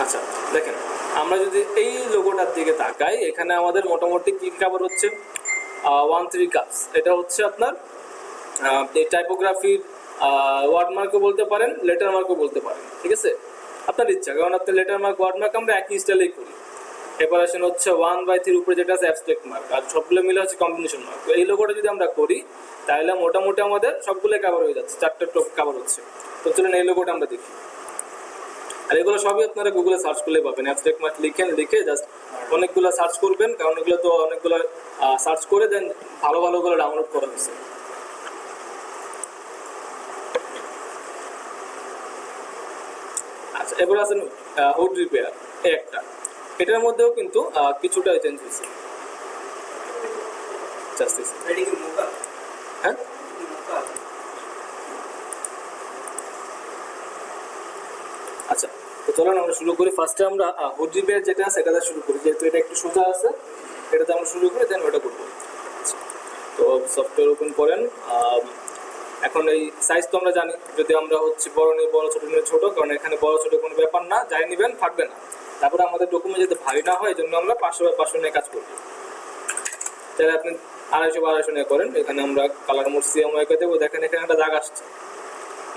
আচ্ছা দেখেন, আমরা যদি এই লোগোটার দিকে তাকাই, এখানে আমাদের মোটামুটি কি কভার হচ্ছে 1-3 কাপস। এটা হচ্ছে আপনার এই টাইপোগ্রাফির ওয়ার্ড মার্কও বলতে পারেন, লেটার মার্কও বলতে পারেন, ঠিক আছে? আপনার ইচ্ছা, কারণ আপনার লেটার মার্ক ওয়ার্ড মার্ক আমরা একই স্টাইলেই করি। এপারেশন হচ্ছে 1/3 উপরে যেটা আছে অ্যাবস্ট্রাক্ট মার্ক, আর সবগুলো মিলে হচ্ছে কম্বিনেশন মার্ক। তো এই লোগোটা যদি আমরা করি তাহলে মোটামুটি আমাদের সবগুলো কভার হয়ে যাচ্ছে, 4টা টপ কভার হচ্ছে। তো চলুন এই লোগোটা আমরা দেখি। আর এগুলো সবই আপনারা গুগলে সার্চ করলে পাবেন। অ্যাবস্ট্রাক্ট মার্ক লিখে জাস্ট অনেকগুলো সার্চ করবেন, কারণ এগুলো তো অনেকগুলো সার্চ করে দেন ভালো ভালোগুলো ডাউনলোড করা হয়েছে। আচ্ছা, এবার আছেন হুড রিপেয়ার, একটা এটার মধ্যেও কিন্তু কিছুটা চেঞ্জ হয়েছে। হ্যাঁ, আচ্ছা তো চলুন আমরা শুরু করি। ফার্স্টে আমরা হুড রিপেয়ার যেটা আছে এটাতে শুরু করি, যেহেতু এটা একটু সোজা আছে, এটাতে আমরা শুরু করি, দেন ওটা করবো। তো সফটওয়্যার ওপেন করেন। এখন এই সাইজ তো আমরা জানি, যদি আমরা হচ্ছে বড় নিই বড়, ছোটো নিলে ছোটো, কারণ এখানে বড় ছোটো কোনো ব্যাপার না, যাই নেবেন ফাটবে না। তারপরে আমাদের ডকুমেন্ট যাতে ভারী না হয়, এই জন্য আমরা 500/500 নিয়ে কাজ করবো। তাহলে আপনি 250/250 নিয়ে করেন। এখানে আমরা কালার মোড সিএমওয়াইকে দেবো। দেখেন এখানে একটা দাগ আসছে,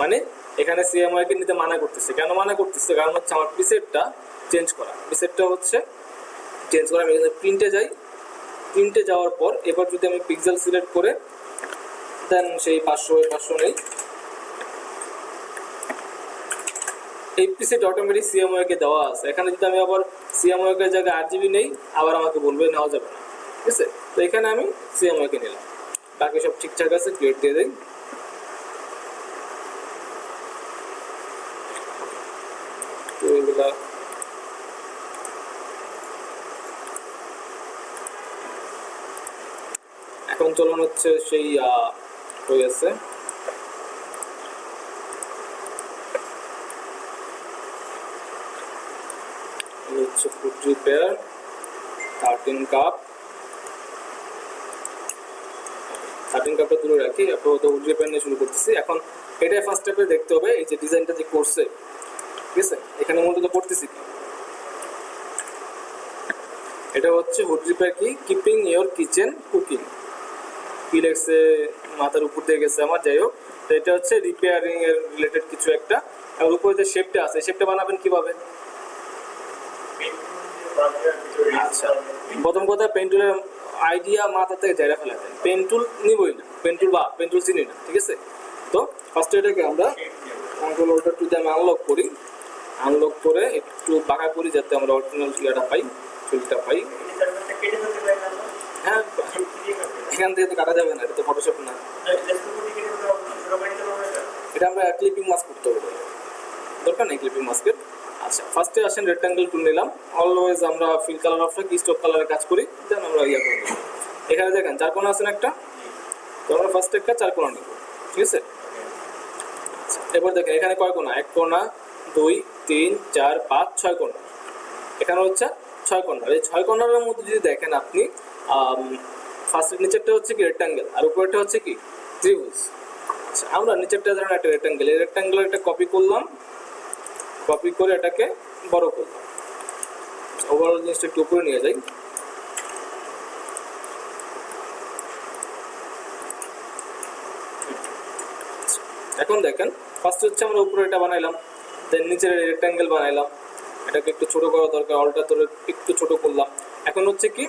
মানে এখানে সিএমওয়াইকে নিতে মানা করতেছে। কেন মানা করতেছে? কারণ হচ্ছে আমার প্রিসেটটা চেঞ্জ করা। প্রিসেটটা হচ্ছে চেঞ্জ করা। আমি প্রিন্টে যাই, প্রিন্টে যাওয়ার পর এবার যদি আমি পিক্সেল সিলেক্ট করে দেন সেই 500/500 নেই, এই প্রিসেট অটোমেটিক সিএমওয়াইকে দেওয়া আছে। এখানে যদি আমি আবার সিএমওয়াইকের জায়গায় 8GB নেই, আবার আমাকে বলবে নেওয়া যাবে না, ঠিক আছে? তো এখানে আমি সিএমওয়াইকে নিলাম, বাকি সব ঠিকঠাক আছে, ক্রিয়েট দিয়ে দিই। তো এগুলা এখন চলন হচ্ছে সেই হয়ে গেছে। হচ্ছে ফুড রিপেয়ার 13 কাপ। 13 কাপটা তুলে রাখি, আপাতত ফুড রিপেয়ার নিয়ে শুরু করতেছি। এখন এটাই ফার্স্ট স্টেপে দেখতে হবে, এই যে ডিজাইনটা যে করছে, ঠিক আছে? এখানে মূলত করতেছি কি, এটা হচ্ছে হুড রিপেয়ার কি কিপিং ইওর কিচেন কুকিং। কি লেগছে মাথার উপর দিয়ে গেছে আমার, যাই হোক। তো এটা হচ্ছে রিপেয়ারিং এর রিলেটেড কিছু একটা। আর উপরে যে শেপটা আছে, শেপটা বানাবেন কিভাবে? আচ্ছা, প্রথম কথা পেন টুলের আইডিয়া মাথা থেকে জায়গা ফেলা দেন। পেন টুল নিবই না, পেন টুল চিনি না, ঠিক আছে? তো ফার্স্টে এটাকে আমরা কন্ট্রোল অল্টার টু দিয়ে আমি আনলক করি। আনলক করে একটু বাঁকা করি, যাতে আমরা অরিজিনাল ইয়াটা পাই, ছবিটা পাই। হ্যাঁ, এখান থেকে তো কাটা যাবে না, এটা তো ফটোশপ না। এটা আমরা ক্লিপিং মাস্ক করতে হবে, দরকার নেই ক্লিপিং মাস্কের। আচ্ছা, ফার্স্টে আসেন রেক্ট্যাঙ্গেল টুল নিলাম। অলওয়েজ আমরা ফিল কালার অফ কি স্টক কালারের কাজ করি, দেন আমরা ইয়া করে দেবো। এখানে দেখেন 4 কোণা আছে একটা, তো আমরা ফার্স্টে একটা 4 কোণা নেব, ঠিক আছে? আচ্ছা, এবার দেখেন এখানে কয় কোণা? 1 কোণা, 2, 3, 4, 5, 6 কোণা। এখানে হচ্ছে 6 কোণা। এই 6 কোণার মধ্যে যদি দেখেন আপনি, ফার্স্টের নিচেরটা হচ্ছে কি রেক্ট্যাঙ্গেল, আর উপরেরটা হচ্ছে কি ত্রিভুজ। আচ্ছা, আমরা নিচেরটা ধরেন একটা রেক্ট্যাঙ্গেল, এই রেক্ট্যাঙ্গেল একটা কপি করলাম, কপি করে এটাকে বড় করলাম। ওভারঅল জিনিসটা একটু উপরে নিয়ে যাই। এখন দেখেন ফার্স্ট হচ্ছে আমরা উপরে এটা বানাইলাম, দেন নিচের রেক্ট্যাঙ্গেল বানাইলাম, এটাকে একটু ছোট করা দরকার, অলটা তোর একটু ছোট করলাম। এখন হচ্ছে কি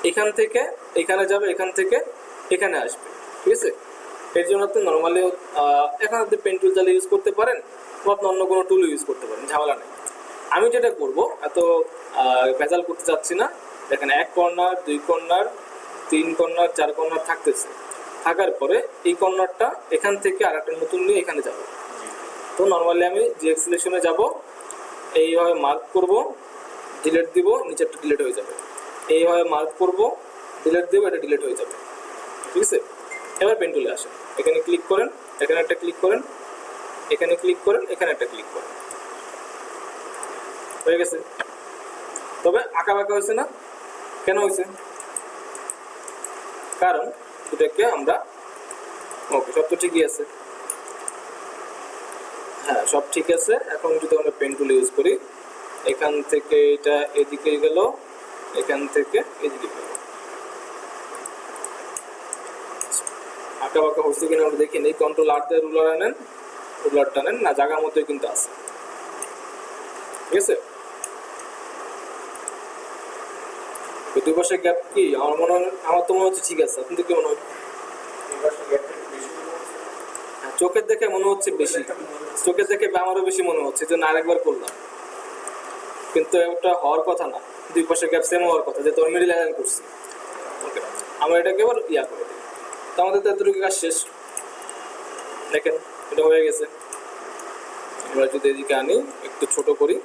এখান থেকে এখানে যাবে, এখান থেকে এখানে আসবে, ঠিক আছে? এর জন্য আপনি নর্মালি এখন আপনি পেন টুল চালিয়ে ইউজ করতে পারেন, বা আপনি অন্য কোনো টুল ইউজ করতে পারেন, ঝামেলা নেই। আমি যেটা করব, এত ভেজাল করতে চাচ্ছি না। দেখেন 1 কর্নার, 2 কর্নার, 3 কর্নার, 4 কর্নার থাকতেছে। থাকার পরে এই কর্নারটা এখান থেকে আর একটা নতুন নিয়ে এখানে যাব। তো নর্মালি আমি জিএক্স সিলেকশনে যাব, এইভাবে মার্ক করব, ডিলিট দিব, নিচেরটা ডিলিট হয়ে যাবে। এইভাবে মার্ক করব, ডিলিট দেবো, এটা ডিলিট হয়ে যাবে, ঠিক আছে? এবার পেন টুলে আসেন, এখানে ক্লিক করেন, এখানে একটা ক্লিক করেন, এখানে ক্লিক করেন, এখানে একটা ক্লিক করেন, হয়ে গেছে। তবে আঁকা বাঁকা হয়েছে না, কেন হয়েছে? কারণ এটাকে আমরা ওকে, সব তো ঠিকই আছে, হ্যাঁ সব ঠিক আছে। এখন যদি আমরা পেন টুল ইউজ করি, এখান থেকে এটা এদিকে গেল, এখান থেকে এদিকে গেল। আঁকা বাঁকা হচ্ছে কিনা আমরা দেখি নেই। কন্ট্রোল আর দিয়ে রুলার আনেন, রুলার টানেন না, জায়গার মধ্যে কিন্তু আছে, ঠিক আছে। দুই পাশে গ্যাপ কি আমার তো মনে হচ্ছে ঠিক আছে, আপনাদের কি মনে হয়? চোখের দেখে মনে হচ্ছে বেশি, চোখের দেখে আমারও বেশি মনে হচ্ছে, যে আরেকবার করলাম, কিন্তু এটা হওয়ার কথা না। দুই পাশে গ্যাপ সেম হওয়ার কথা, যে তোর মিডিল লাইন করছি। ওকে, আমরা এটাকে এবার ইয়া করে দিই। তো আমাদের তো এতটুকু কাজ শেষ। দেখেন এটা হয়ে গেছে। আমরা যদি এদিকে আনি, একটু ছোট করি,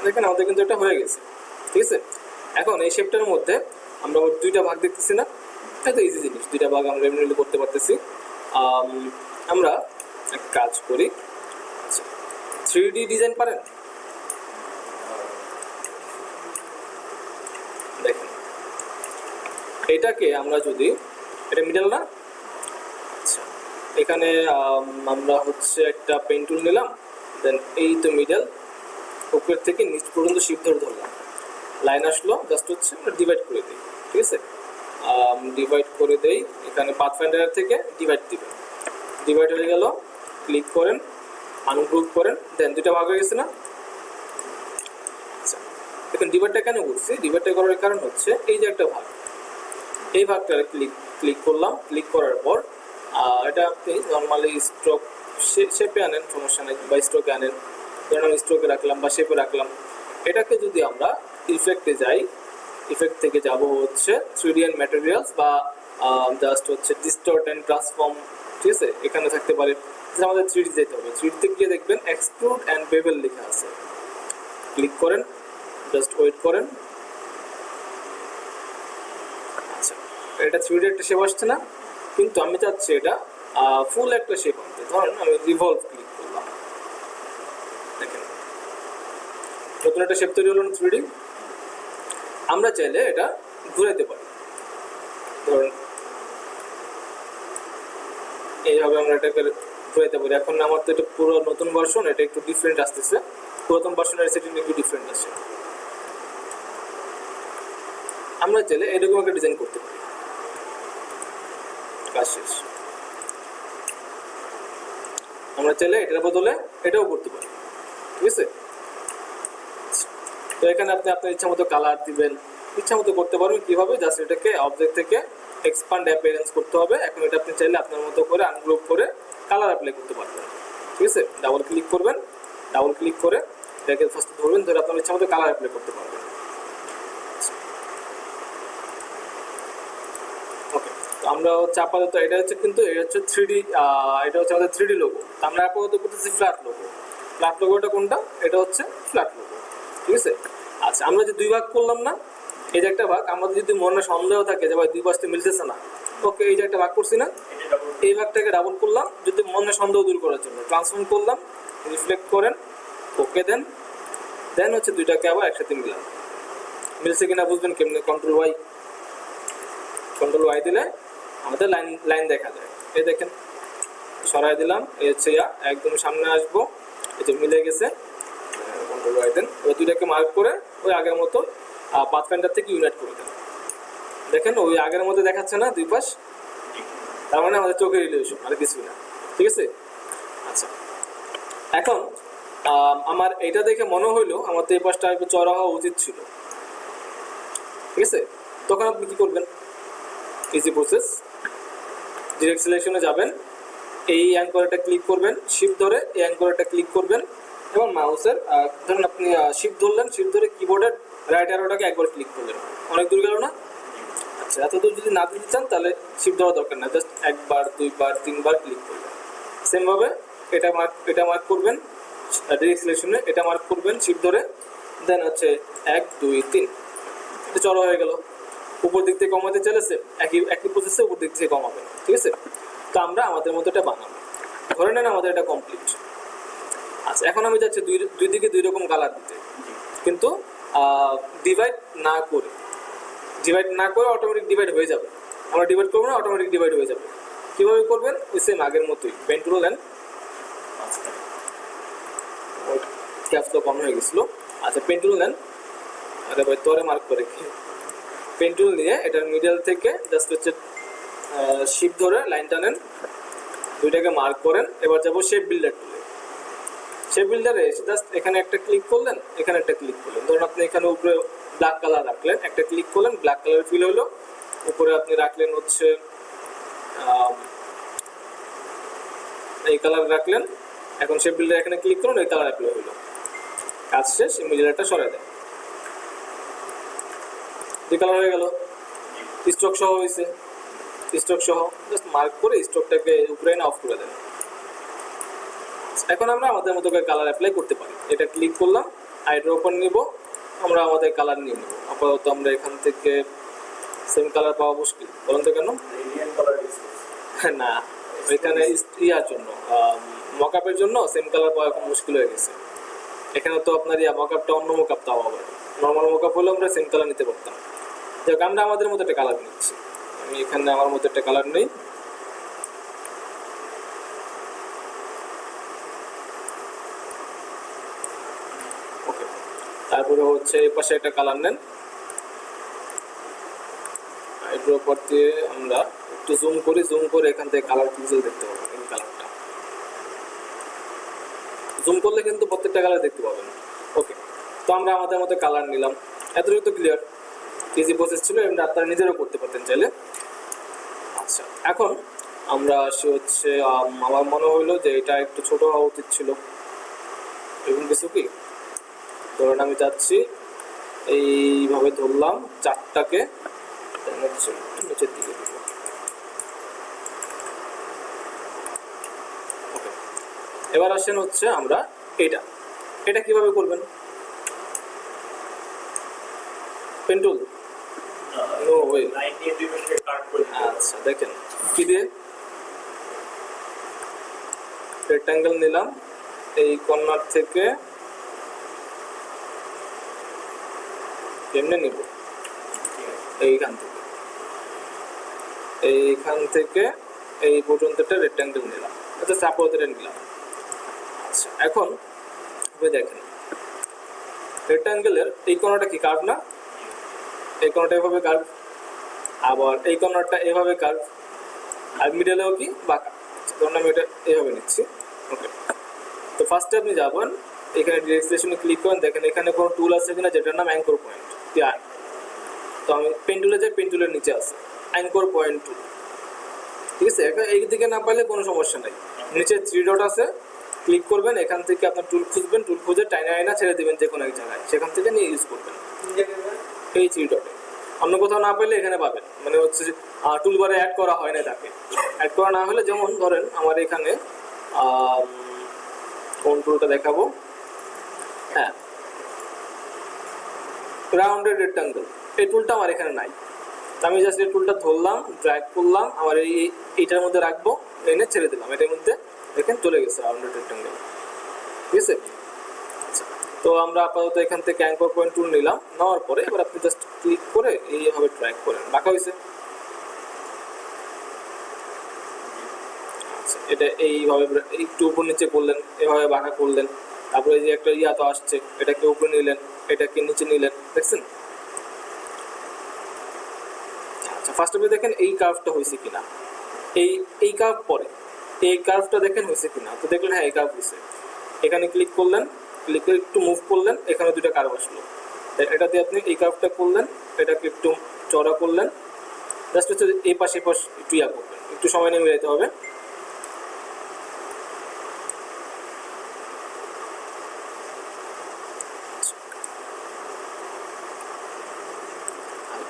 দেখেন আমাদের কিন্তু এটা হয়ে গেছে, ঠিক আছে। এখন এই শেপটার মধ্যে আমরা দুইটা ভাগ দেখতেছি না, এত ইজি জিনিস, দুইটা ভাগ আমরা এমনি করতে পারতেছি। আমরা এক কাজ করি, 3D ডিজাইন পারেন? দেখেন এটাকে আমরা যদি, এটা মিডল না, আচ্ছা এখানে আমরা হচ্ছে একটা পেন টুল নিলাম, দেন এই তো মিডল, উপর থেকে নিচ পর্যন্ত শিফট ধরে ধরলাম, লাইন আসলো, জাস্ট হচ্ছে আমরা ডিভাইড করে দিই, ঠিক আছে। ডিভাইড করে দেই, এখানে পাথফাইন্ডার থেকে ডিভাইড দিবেন, ডিভাইড হয়ে গেল, ক্লিক করেন, আনগ্রুপ করেন, দেন দুইটা ভাগ হয়ে গেছে না। আচ্ছা দেখুন ডিভাইডটা কেন করছি, ডিভাইডটা করার কারণ হচ্ছে এই যে একটা ভাগ, এই ভাগটা ক্লিক করলাম, ক্লিক করার পর এটা আপনি নর্মালি স্ট্রোক শেপে আনেন, সমস্যা নেই, বা স্ট্রোকে আনেন, ধরুন আমি স্ট্রোকে রাখলাম বা শেপে রাখলাম। এটাকে যদি আমরা ইফেক্টে যাই, ইফেক্ট থেকে যাব হচ্ছে 3D এন্ড ম্যাটেরিয়ালস বা জাস্ট হচ্ছে ডিস্টর্ট অ্যান্ড ট্রান্সফর্ম, ঠিক আছে, এখানে থাকতে পারে। আমাদের 3D যেতে হবে, 3D তে গিয়ে দেখবেন এক্সট্রুড অ্যান্ড বেভেল লেখা আছে, ক্লিক করেন, জাস্ট ওয়েট করেন। আচ্ছা এটা 3D একটা শেপ আসছে না, কিন্তু আমি চাচ্ছি এটা ফুল একটা শেপ আনতে। ধরেন আমি রিভলভ ক্লিক করলাম, দেখেন নতুন একটা শেপ তৈরি হলো না 3D। আমরা চাইলে এটা ঘুরাইতে পারি, ধরুন এইভাবে আমরা এটাকে ঘুরাইতে পারি। এখন আমার তো এটা পুরো নতুন ভার্সন, এটা একটু ডিফারেন্ট আসতেছে, পুরাতন ভার্সনের সেটিং একটু ডিফারেন্ট আসে। আমরা চাইলে এরকম একটা ডিজাইন করতে পারি, কাজ শেষ। আমরা চাইলে এটার বদলে এটাও করতে পারি, ঠিক আছে। তো এখানে আপনি আপনার ইচ্ছা মতো কালার দিবেন, ইচ্ছা মতো করতে পারবেন। কিভাবে, জাস্ট এটাকে অবজেক্ট থেকে এক্সপান্ড অ্যাপিয়ারেন্স করতে হবে। এখন এটা আপনি চাইলে আপনার মতো করে আনগ্রুপ করে কালার অ্যাপ্লাই করতে পারবেন, ঠিক আছে। ডাবল ক্লিক করবেন, ডাবল ক্লিক করে এটাকে ফার্স্ট ধরবেন, ধরে আপনার ইচ্ছা মতো কালার অ্যাপ্লাই করতে পারবেন। ওকে, তো আমরা হচ্ছে আপাতত এটা হচ্ছে, কিন্তু এটা হচ্ছে 3D, এটা হচ্ছে আমাদের 3D লোগো। আমরা আপাতত করতেছি ফ্ল্যাট লোগো। ফ্ল্যাট লোগোটা কোনটা? এটা হচ্ছে ফ্ল্যাট লোগো, ঠিক আছে। আচ্ছা আমরা যে দুই ভাগ করলাম না, এই যে একটা ভাগ, আমাদের যদি মনে সন্দেহ থাকে যে ভাই দুই পাশে মিলতেছে না, ওকে এই যে একটা ভাগ করছি না, এই ভাগটাকে ডাবল করলাম, যদি মনে সন্দেহ দূর করার জন্য ট্রান্সফর্ম করলাম, রিফ্লেক্ট করেন, ওকে দেন, দেন হচ্ছে দুইটাকে আবার একসাথে মিলাম। মিলছে কিনা বুঝবেন কেমনে, কন্ট্রোল ওয়াই দিলে আমাদের লাইন দেখা যায়। এই দেখেন সরাই দিলাম, এই হচ্ছে একদম সামনে আসবো, এই যে মিলে গেছে, কন্ট্রোল ওয়াই দেন। ওই দুইটাকে মার্ক করে ওই আগের মতো পাথফাইন্ডার থেকে ইউনাইট করে দেন। দেখেন ওই আগের মধ্যে দেখাচ্ছে না দুই পাশ, তার মানে আমাদের চোখের রিলেশন, আর কিছুই না, ঠিক আছে। আচ্ছা এখন আমার এটা দেখে মনে হইলো আমার তো এই পাশটা একটু চড়া হওয়া উচিত ছিল, ঠিক আছে। তখন আপনি কি করবেন, ইজি প্রসেস, ডিরেক্ট সিলেকশনে যাবেন, এই অ্যাঙ্করটা ক্লিক করবেন, শিফট ধরে এই অ্যাঙ্করটা ক্লিক করবেন, এবং মাউসের ধরুন আপনি শিফট ধরলেন, শিফট ধরে কিবোর্ডের রাইট অ্যারোটাকে একবার ক্লিক করলেন, অনেক দূর গেল না। আচ্ছা এত দূর যদি না দিতে চান তাহলে শিফট ধরা দরকার না, জাস্ট একবার দুইবার তিনবার ক্লিক করবেন। সেমভাবে এটা মার্ক করবেন, ডিরেক্ট সিলেকশনে এটা মার্ক করবেন শিফট ধরে, দেন হচ্ছে 1 2 3, এটা চড়া হয়ে গেল। উপর দিক থেকে কমাতে চলেছে, একই প্রসেসে উপর দিক থেকে কমাবেন, ঠিক আছে। তো আমরা আমাদের মতো এটা বানাবো, ধরে নেন আমাদের এটা কমপ্লিট। আচ্ছা এখন আমি চাচ্ছি দুই দিকে দুই রকম কালার দিতে, কিন্তু ডিভাইড না করে অটোমেটিক ডিভাইড হয়ে যাবে। আমরা ডিভাইড করবো না, অটোমেটিক ডিভাইড হয়ে যাবে। কীভাবে করবেন, ওই সেম আগের মতোই পেন টুল নেন, ক্যাপস লক অন হয়ে গেছিলো। আচ্ছা পেন টুল নেন, আরে ভাই তোরে মার্ক করে কি, পেন টুল নিয়ে এটার মিডল থেকে জাস্ট হচ্ছে শিপ ধরে লাইনটা নেন, দুইটাকে মার্ক করেন। এবার যাবো শেপ বিল্ডার টুলে। শেপ বিল্ডারে এসে জাস্ট এখানে একটা ক্লিক করলেন, এখানে একটা ক্লিক করলেন। ধরুন আপনি এখানে উপরে ব্ল্যাক কালার রাখলেন, একটা ক্লিক করলেন, ব্ল্যাক কালার ফিল হলো। উপরে আপনি রাখলেন হচ্ছে এই কালার রাখলেন, এখন শেপ বিল্ডার এখানে ক্লিক করুন, এই কালার অ্যাপ্লাই হলো। কাজ শেষ, মিডিয়াটা সরাই দেন, দুই কালার হয়ে গেল। স্ট্রোক সহ হয়েছে, স্ট্রোক সহ জাস্ট মার্ক করে স্ট্রোকটাকে উপরে এনে অফ করে দেন। এখন আমরা আমাদের মতো করে কালার অ্যাপ্লাই করতে পারি। এটা ক্লিক করলাম, আইড্রপার নিব, আমরা আমাদের কালার নিয়ে নেব। আপাতত আমরা এখান থেকে সেম কালার পাওয়া মুশকিল, বলুন তো কেন? না, এখানে ইয়ার জন্য মকআপের জন্য সেম কালার পাওয়া এখন মুশকিল হয়ে গেছে। এখানে তো আপনার মকআপটা অন্য মকআপ, তাও আবার নর্মাল মকআপ হলে আমরা সেম কালার নিতে পারতাম। যাক আমরা আমাদের মতো একটা কালার নিচ্ছি। আমি এখানে আমার মতো একটা কালার নেই, ওকে। তারপরে হচ্ছে এই পাশে একটা কালার নেন, আইড্রপার দিয়ে আমরা একটু জুম করে এখান থেকে কালার পিক্সেল দেখতে পাবেন। এই কালারটা জুম করলে কিন্তু প্রত্যেকটা কালার দেখতে পাবেন, ওকে। তো আমরা আমাদের মতো কালার নিলাম, এতটুকু তো ক্লিয়ার, ইজি প্রসেস ছিল, এমনি আপনারা নিজেরও করতে পারতেন চাইলে। আচ্ছা এখন আমরা আসি হচ্ছে আমার মনে হইলো যে এটা একটু ছোট হওয়া উচিত ছিল, এরকম কিছু কি। ধরুন আমি চাচ্ছি এইভাবে ধরলাম চারটাকে, নিচের দিকে দিব, ওকে। এবার আসেন হচ্ছে আমরা এটা কিভাবে করবেন? Pen tool, no way. আচ্ছা দেখেন কি দিয়ে, রেক্ট্যাঙ্গেল নিলাম, এই কর্নার থেকে কেমনে নিব, এইখান থেকে এই পর্যন্ত একটা রেক্ট্যাঙ্গেল নিলাম, আচ্ছা সাপোজ এটা নিলাম। আচ্ছা এখন আপনি দেখেন রেক্ট্যাঙ্গেলের এই কর্নারটা কি কার্ভ না, এই কর্নারটা এভাবে কার্ভ, আবার এই কর্নারটা এভাবে কার্ভ, আর মিডলেও কি বাঁকা। ধরুন আমি এটা এভাবে নিচ্ছি, ওকে। তো ফার্স্টে আপনি যাবেন এখানে ডিরেকশনে ক্লিক করেন, দেখেন এখানে কোনো টুল আছে কিনা যেটার নাম অ্যাঙ্কর পয়েন্ট। তো আমি পেন টুলে যাই, পেন টুলের নিচে আছে অ্যাঙ্কর পয়েন্ট টুল, ঠিক আছে। এই দিকে না পাইলে কোনো সমস্যা নাই, নিচে 3 ডট আছে, ক্লিক করবেন, এখান থেকে আপনার টুল খুঁজবেন, টুল খুঁজে টাইনা আইনা ছেড়ে দেবেন যে কোনো এক জায়গায়, সেখান থেকে নিয়ে ইউজ করবেন এই 3 ডটে। অন্য কোথাও না পেলে এখানে পাবেন, মানে হচ্ছে যে টুলবারে অ্যাড করা হয় না, তাকে অ্যাড করা না হলে, যেমন ধরেন আমার এখানে কোন টুলটা দেখাবো, হ্যাঁ রাউন্ডেড রেক্ট্যাঙ্গেল, এই টুলটা আমার এখানে নাই। আমি জাস্ট এই টুলটা ধরলাম, ড্র্যাগ করলাম, আমার এইটার মধ্যে রাখবো, এনে ছেড়ে দিলাম, এটার মধ্যে দেখেন চলে গেছে রাউন্ডেড রেক্ট্যাঙ্গেল, ঠিক আছে। আচ্ছা তো আমরা আপাতত এখান থেকে অ্যাঙ্কর পয়েন্ট টুল নিলাম, নেওয়ার পরে এবার আপনি জাস্ট ক্লিক করে এইভাবে ড্র্যাগ করেন, বাঁকা হয়েছে। আচ্ছা এটা এইভাবে একটু উপর নিচে করলেন, এভাবে বাঁকা করলেন, তারপরে এই যে একটা তো আসছে, এটাকে উপরে নিলেন, এটাকে নিচে নিলেন, দেখছেন। আচ্ছা ফার্স্ট আপনি দেখেন এই কার্ভটা হয়েছে কিনা, এই কার্ভ পরে এই কার্ভটা দেখেন হয়েছে কিনা। তো দেখলেন হ্যাঁ এই কার্ভ হয়েছে, এখানে ক্লিক করলেন, ক্লিক করে একটু মুভ করলেন, এখানে দুটো কার্ভ আসলো, এটাতে আপনি এই কার্ভটা করলেন, এটাকে একটু চড়া করলেন, জাস্ট হচ্ছে এই পাশ একটু করবেন, একটু সময় নিয়ে মিলাইতে হবে।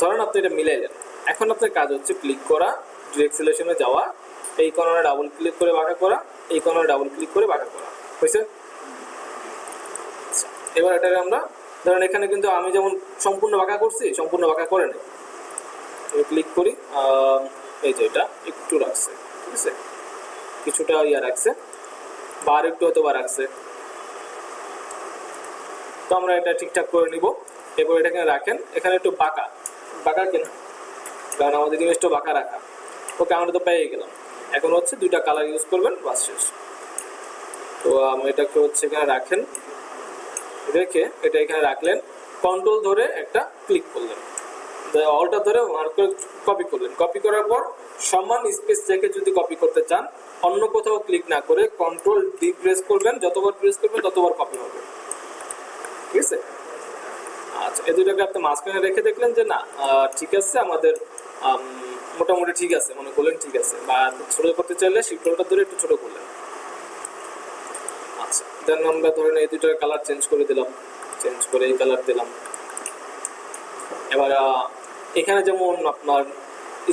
ধরেন আপনি এটা মিলাইলেন, এখন আপনার কাজ হচ্ছে ক্লিক করা, ডিরেক্ট সিলেকশনে যাওয়া, এই কর্নারে ডাবল ক্লিক করে বাঁকা করা, এই কর্নারে ডাবল ক্লিক করে বাঁকা করা, হয়েছে। এবার এটাকে আমরা ধরেন এখানে কিন্তু আমি যেমন সম্পূর্ণ বাঁকা করছি, সম্পূর্ণ বাঁকা করে নেই, আমি ক্লিক করি, এই যে এটা একটু রাখছে, ঠিক আছে, কিছুটা রাখছে, বা আর একটু হয়তো বা রাখছে, তো আমরা এটা ঠিকঠাক করে নিব। এরপর এটাকে রাখেন, এখানে একটু বাঁকা কেন, কারণ আমাদের ইমেজটা বাঁকা রাখা, ওকে আমরা তো পেয়ে গেলাম। এখন হচ্ছে দুইটা কালার ইউজ করবেন, বাস শেষ। তো আমি এটাকে হচ্ছে এখানে রাখেন, রেখে এটা এখানে রাখলেন, কন্ট্রোল ধরে একটা ক্লিক করলেন, অলটা ধরে মার্ক করে কপি করলেন। কপি করার পর সমান স্পেস রেখে যদি কপি করতে চান অন্য কোথাও ক্লিক না করে কন্ট্রোল ডি প্রেস করবেন, যতবার প্রেস করবেন ততবার কপি হবে, ঠিক আছে? আচ্ছা, এই দুইটাকে আপনি মাঝখানে রেখে দেখলেন যে না ঠিক আছে, আমাদের মোটামুটি ঠিক আছে মনে করলেন, ঠিক আছে, বা ছোট করতে চাইলে শিফট হোল্ডার ধরে একটু ছোট করলেন। আচ্ছা, দেন আমরা ধরেন এই দুইটার কালার চেঞ্জ করে দিলাম, চেঞ্জ করে এই কালার দিলাম। এবার এখানে যেমন আপনার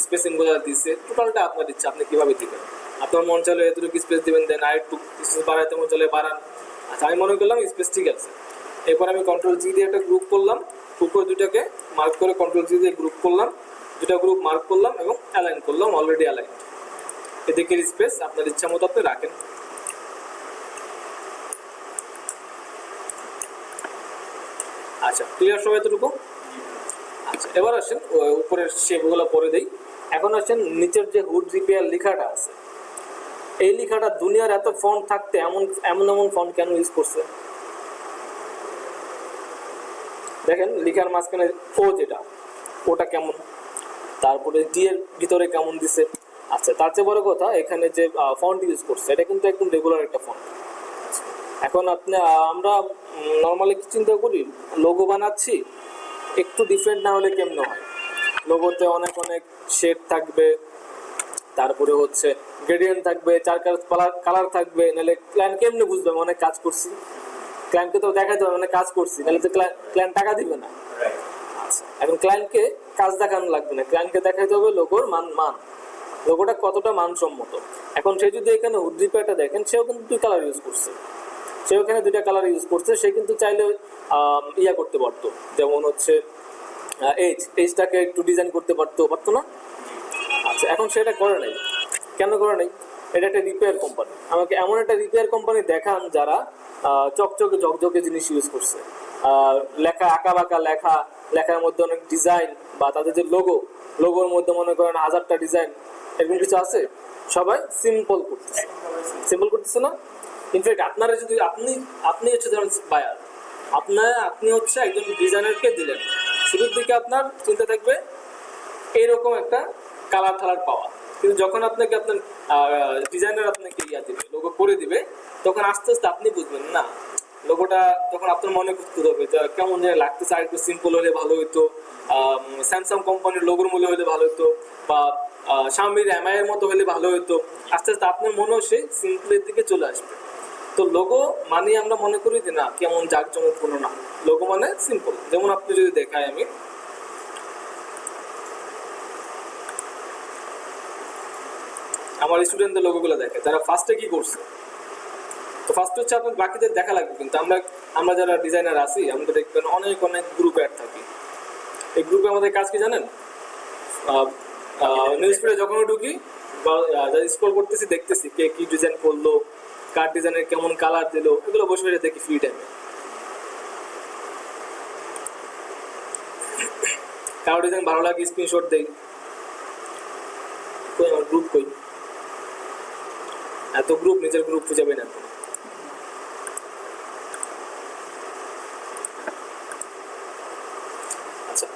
স্পেসিং গুলো দিচ্ছে, টোটালটা আপনার ইচ্ছা, আপনি কিভাবে দিবেন। আপনার মন চাইলে এতটুকু স্পেস দিবেন, দেন আর একটু স্পেস বাড়াইতে মন চাইলে বাড়ান। আচ্ছা, আমি মনে করলাম স্পেস ঠিক আছে। এরপর আমি কন্ট্রোল জি দিয়ে একটা গ্রুপ করলাম, উপরে দুটাকে মার্ক করে কন্ট্রোল জি দিয়ে গ্রুপ করলাম, দুটা গ্রুপ মার্ক করলাম এবং অ্যালাইন করলাম, অলরেডি অ্যালাইন। এদিকের স্পেস আপনার ইচ্ছা মতো আপনি রাখেন। আচ্ছা, ক্লিয়ার সবাই এতটুকু? আচ্ছা, এবার আসেন উপরের শেপগুলো পরে দেই। এখন আসেন নিচের যে হুড রিপেয়ার লেখাটা আছে, এই লেখাটা দুনিয়ার এত ফন্ট থাকতে এমন এমন এমন ফন্ট কেন ইউজ করছে? দেখেন লেখার মাঝখানে ও যেটা, ওটা কেমন, তারপরে টি এর ভিতরে কেমন দিছে। আচ্ছা, তার চেয়ে বড় কথা এখানে যে ফন্ট ইউজ করছে এটা কিন্তু একদম রেগুলার একটা ফন্ট। এখন আপনি আমরা নর্মালি কি চিন্তা করি, লোগো বানাচ্ছি, একটু ডিফারেন্ট না হলে কেমন হয়? লোগোতে অনেক অনেক শেড থাকবে, তারপরে হচ্ছে গ্রেডিয়েন্ট থাকবে, চার কালার থাকবে, নাহলে ক্লায়েন্ট কেমনে বুঝবে আমি অনেক কাজ করছি? ক্লায়েন্টকে তো দেখাইতে হবে অনেক কাজ করছি, নাহলে তো ক্লায়েন্ট টাকা দিবে না। আচ্ছা, এখন ক্লায়েন্টকে কাজ দেখানো লাগবে না, ক্লায়েন্টকে দেখাইতে হবে লোগোর মান, লোগোটা কতটা মানসম্মত। এখন সে যদি এখানে হুড রিপেয়ারটা দেখেন, সেও কিন্তু দুই কালার ইউজ করছে, সেও এখানে দুইটা কালার ইউজ করছে। সে কিন্তু চাইলে ইয়া করতে পারতো, যেমন হচ্ছে এইচটাকে একটু ডিজাইন করতে পারতো না? আচ্ছা, এখন সেটা করে নাই। কেন করে নাই? এটা একটা রিপেয়ার কোম্পানি, আমাকে এমন একটা রিপেয়ার কোম্পানি দেখান যারা চকচকে ঝকঝকে জিনিস ইউজ করছে, লেখা আঁকা বাঁকা লেখার মধ্যে অনেক ডিজাইন, বা তাদের যে লোগোর মধ্যে মনে করেন 1000টা ডিজাইন, এরকম কিছু আছে। সবাই সিম্পল করতেছে না? ইনফ্যাক্ট আপনারা যদি আপনি হচ্ছে ধরেন বায়ার, আপনি হচ্ছে একজন ডিজাইনারকে দিলেন, শুরুর দিকে আপনার চিন্তা থাকবে এইরকম একটা কালার পাওয়া, কিন্তু যখন আপনাকে আপনার ডিজাইনার আপনাকে দিবে, লোগো করে দিবে, তখন আস্তে আস্তে আপনি বুঝবেন না লোগোটা, তখন আপনার মনে করতে হবে কেমন যেন লাগতেছে, আর একটু সিম্পল হলে ভালো হতো, স্যামসাং কোম্পানির লোগোর মূল্য হলে ভালো হতো, বা শাওমির এমআই এর মতো হলে ভালো হতো। আস্তে আস্তে আপনার মনেও সেই সিম্পলের দিকে চলে আসবে। তো লোগো মানে আমরা মনে করি যে না কেমন জাঁকজমকপূর্ণ, না, লোগো মানে সিম্পল। যেমন আপনি যদি দেখাই, আমি আমার স্টুডেন্টদের লোগোগুলো দেখে, তারা ফার্স্টে কি করছে, তো ফার্স্ট হচ্ছে আপনার বাকিদের দেখা লাগবে। কিন্তু আমরা যারা ডিজাইনার আছি, আমরা দেখবেন অনেক অনেক গ্রুপে অ্যাড থাকি। এই গ্রুপে আমাদের কাজ কি জানেন? নিউজ ফিডে যখন ঢুকি বা স্ক্রল করতেছি, দেখতেছি কে কি ডিজাইন করলো, কার ডিজাইনের কেমন কালার দিল, এগুলো বসে বসে দেখি ফ্রি টাইমে। কারো ডিজাইন ভালো লাগে স্ক্রিনশট দেই। কই আমার গ্রুপ, কই এত গ্রুপ, নিজের গ্রুপ খুঁজে পাই না। আচ্ছা,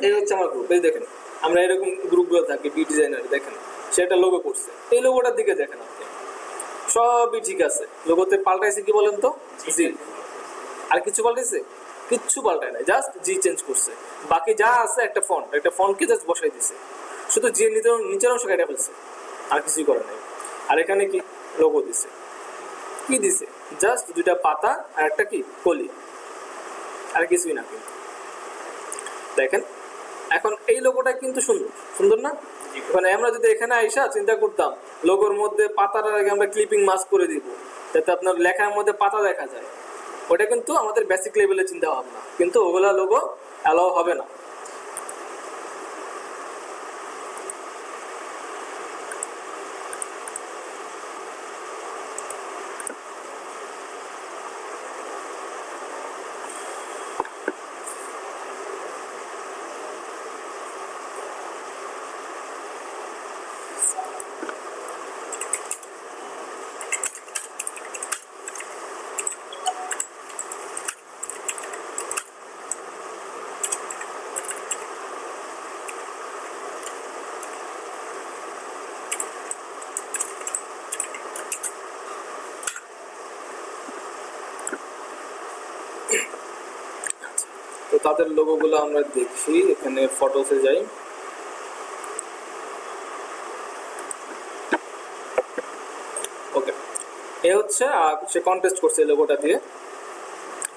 এই হচ্ছে আমার গ্রুপ। এই দেখেন আমরা এরকম গ্রুপগুলো থাকি, বি ডিজাইনার দেখেন সেটা লোগো করছে, এই লোগোটার দিকে দেখেন আপনি, সবই ঠিক আছে। লোগোতে পাল্টাইছে কি বলেন তো? জি। আর কিছু পাল্টাইছে? কিচ্ছু পাল্টায় না, জাস্ট জি চেঞ্জ করছে। বাকি যা আছে একটা ফন্টকে জাস্ট বসাই দিছে, শুধু জি নিচের অংশ কেটে ফেলছে, আর কিছুই করে নাই। আর এখানে কি লোগো দিছে, কি দিছে? জাস্ট দুইটা পাতা আর একটা কি কলি, আর কিছুই না। কিন্তু দেখেন এখন এই লোগোটা কিন্তু সুন্দর না? মানে আমরা যদি এখানে আইসা চিন্তা করতাম লোগোর মধ্যে পাতাটার আগে আমরা ক্লিপিং মাস্ক করে দিব, যাতে আপনার লেখার মধ্যে পাতা দেখা যায়, ওটা কিন্তু আমাদের বেসিক লেভেলে চিন্তা ভাবনা, কিন্তু ওগুলা লোগো অ্যালাউ হবে না। তাদের লোগোগুলো আমরা দেখি, এখানে ফটোসে যাই। ওকে, এ হচ্ছে সে কন্টেস্ট করছে এই লোগোটা দিয়ে।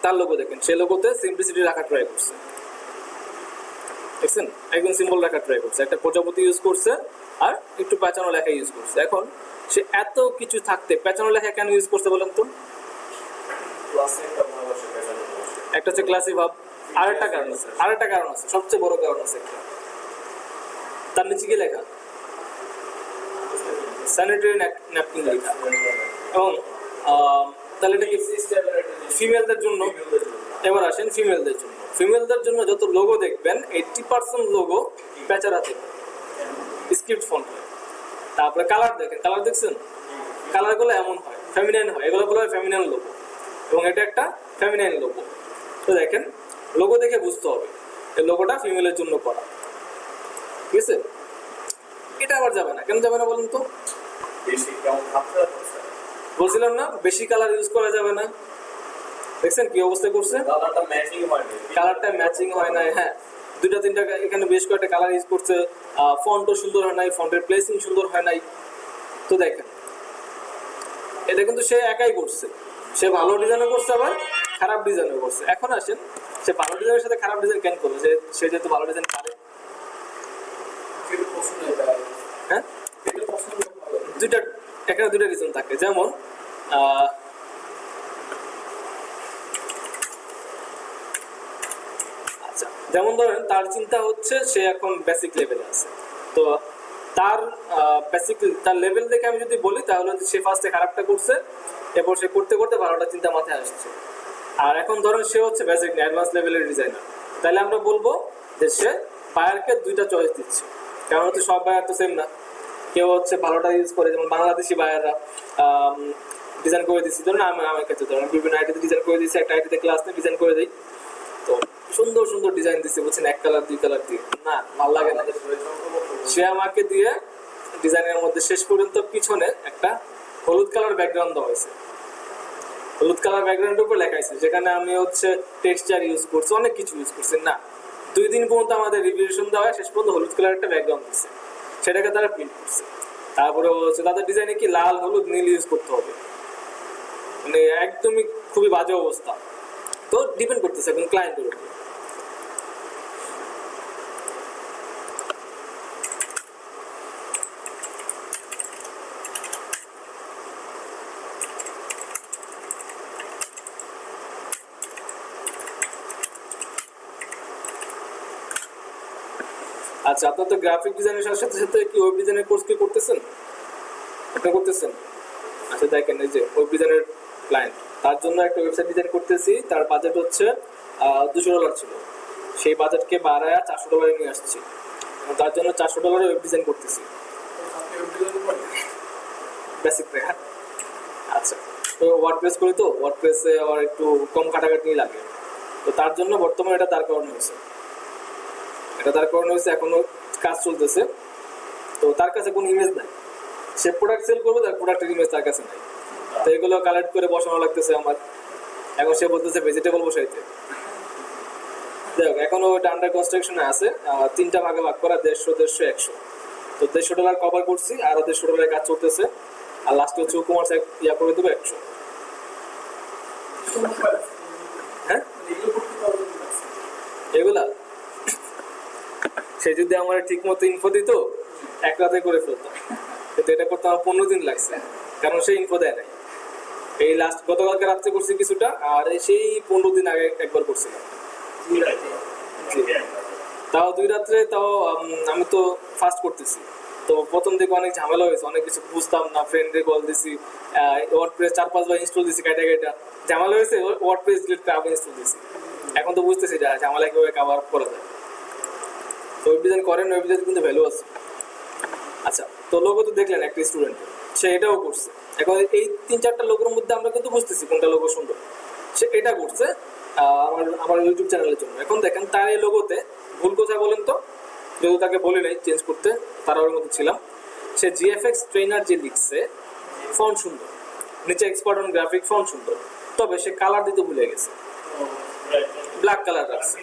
তার লোগো দেখেন, সে লোগোতে সিম্পলিসিটি রাখা ট্রাই করছে, দেখছেন, একদম সিম্পল রাখা ট্রাই করছে, একটা প্রজাপতি ইউজ করছে আর একটু পেঁচানো লেখা ইউজ করছে। এখন সে এত কিছু থাকতে পেঁচানো লেখা কেন ইউজ করছে বলেন তো? একটা হচ্ছে ক্লাসি ভাব, আরেকটা কারণ আছে, সবচেয়ে বড় কারণ আছে একটা। তার নিচে কি লেখা? স্যানিটারি ন্যাপকিন লেখা। এবং তাহলে এটা কি ফিমেলদের জন্য? এবার আসেন ফিমেলদের জন্য। ফিমেলদের জন্য যত লোগো দেখবেন 80% লোগো পেঁচারা থেকে, স্ক্রিপ্ট ফন্ট হয়। তারপরে কালার দেখেন, কালার দেখছেন, কালারগুলো এমন হয়, ফেমিনাইন হয়, এগুলো বলা হয় ফেমিনাইন লোগো, এবং এটা একটা ফেমিনাইন লোগো। তো দেখেন, লোগো দেখে বুঝতে হবে এই লোগোটা ফিমেলের জন্য করা, ঠিক আছে? এটা আবার যাবে না, কেন যাবে না বলুন তো? বলছিলাম না বেশি কালার ইউজ করা যাবে না। দেখছেন কি অবস্থা করছে, কালারটা ম্যাচিং হয় না। হ্যাঁ, দুইটা তিনটা এখানে বেশ কয়েকটা কালার ইউজ করছে, ফন্টও সুন্দর হয় নাই, ফন্টের প্লেসিং সুন্দর হয় নাই। তো দেখেন, এটা কিন্তু সে একাই করছে, সে ভালো ডিজাইনও করছে আবার খারাপ ডিজাইনও করছে। এখন আসেন, সে ভালো ডিজাইনের সাথে খারাপ ডিজাইন কেন করবে? সে যেহেতু ভালো ডিজাইন পারে। হ্যাঁ, এখানে দুইটা রিজন থাকে। যেমন আচ্ছা, যেমন ধরেন তার চিন্তা হচ্ছে সে এখন বেসিক লেভেলে আছে, তো তার তার লেভেল দেখে আমি যদি বলি তাহলে সে ফার্স্টে খারাপটা করছে, এরপর সে করতে করতে ভালোটা চিন্তা মাথায় আসছে। আর এখন ধরেন সে হচ্ছে বেসিক অ্যাডভান্স লেভেলের ডিজাইনার, তাহলে আমরা বলবো যে সে বায়ারকে দুইটা চয়েস দিচ্ছে। কারণ হচ্ছে সব বায়ার তো সেম না, কেউ হচ্ছে ভালোটা ইউজ করে, যেমন বাংলাদেশি বায়াররা ডিজাইন করে দিচ্ছি, ধরুন আমার ক্ষেত্রে ধরেন বিভিন্ন আইটিতে ডিজাইন করে দিচ্ছি, একটা আইটিতে ক্লাস নিয়ে ডিজাইন করে দিই, তো সুন্দর সুন্দর ডিজাইন দিচ্ছে, বলছেন এক কালার দুই কালার দিয়ে, না ভালো লাগে না। সে আমাকে দিয়ে ডিজাইনের মধ্যে শেষ পর্যন্ত পিছনে একটা হলুদ কালার ব্যাকগ্রাউন্ড দেওয়া হয়েছে, হলুদ কালার ব্যাকগ্রাউন্ডের উপর লেখা আছে, যেখানে আমি হচ্ছে টেক্সচার ইউজ করছি, অনেক কিছু ইউজ করছি। না, 2 দিন পর্যন্ত আমাদের রিভিউশন দেওয়া হয়, শেষ পর্যন্ত হলুদ কালার একটা ব্যাকগ্রাউন্ড দিচ্ছে, সেটাকে তারা প্রিন্ট করছে। তারপরে হচ্ছে তাদের ডিজাইনে কি লাল হলুদ নীল ইউজ করতে হবে, মানে একদমই খুবই বাজে অবস্থা। তো ডিপেন্ড করতেছে এখন ক্লায়েন্টের উপর। আচ্ছা, আপনার তো গ্রাফিক ডিজাইনের সাথে সাথে কি ওয়েব ডিজাইনের কোর্স কি করতেছেন? আপনি করতেছেন? আচ্ছা দেখেন, এই যে ওয়েব ডিজাইনের ক্লায়েন্ট, তার জন্য একটা ওয়েবসাইট ডিজাইন করতেছি, তার বাজেট হচ্ছে $200 ছিল, সেই বাজেটকে বাড়ায় $400 নিয়ে আসছি, তার জন্য $400 ওয়েব ডিজাইন করতেছি বেসিক। আচ্ছা, তো ওয়ার্ডপ্রেস করি, তো ওয়ার্ডপ্রেসে আবার একটু কম কাটাকাটি লাগে, তো তার জন্য বর্তমানে এটা দাঁড় করানো হয়েছে, এখনো কাজ চলতেছে। তো তার কাছে কোনো ইমেজ নাই, সে প্রোডাক্ট সেল করবে, তার প্রোডাক্টের ইমেজ তার কাছে নাই, তো এগুলো কালেক্ট করে বসানো লাগতেছে আমার। এখন সে বলতেছে ভেজিটেবল বসাইতে, যাই হোক, এখনো ওটা আন্ডার কনস্ট্রাকশনে আছে। 3টা ভাগে ভাগ করা, 150, 100। তো $150 কভার করছি, আরো $150 কাজ চলতেছে, আর লাস্টে হচ্ছে কুমার সাহেব ইয়া করে দেবো 100। হ্যাঁ, এগুলা সে যদি আমার ঠিক মতো ইনফো দিত, এক রাতে করে ফেলতাম, কিন্তু এটা করতে আমার 15 দিন লাগছে, কারণ সে ইনফো দেয় নাই। এই লাস্ট গতকালকে রাত্রে করছি কিছুটা, আর সেই 15 দিন আগে একবার করছিলাম, তাও 2 রাত্রে। তাও আমি তো ফার্স্ট করতেছি, তো প্রথম দিকে অনেক ঝামেলা হয়েছে, অনেক কিছু বুঝতাম না, ফ্রেন্ডে কল দিছি, ওয়ার্ডপ্রেস 4-5 বার ইনস্টল দিছি, কাটা ঝামেলা হয়েছে, ওয়ার্ডপ্রেস ডিলিট করে আবার ইনস্টল দিছি। এখন তো বুঝতেছি ঝামেলা কিভাবে কভার করা যায়। তো ওয়েব ডিজাইন করেন, ওয়েব ডিজাইন কিন্তু ভ্যালু আছে। আচ্ছা, তো লোগো তো দেখলেন একটা স্টুডেন্ট, সে এটাও করছে। এখন এই 3-4টা লোগোর মধ্যে আমরা কিন্তু বুঝতেছি কোনটা লোগো সুন্দর, সে এটা করছে আমার ইউটিউব চ্যানেলের জন্য। এখন দেখেন তার এই লোগোতে ভুল কোথায় বলেন তো, যেহেতু তাকে বলি নাই চেঞ্জ করতে, তার ওর মধ্যে ছিলাম। সে জিএফএক্স ট্রেনার যে লিখছে, ফন্ট সুন্দর, নিচে এক্সপার্ট অন গ্রাফিক, ফন্ট সুন্দর, তবে সে কালার দিতে ভুলে গেছে। ব্ল্যাক কালার রাখছে।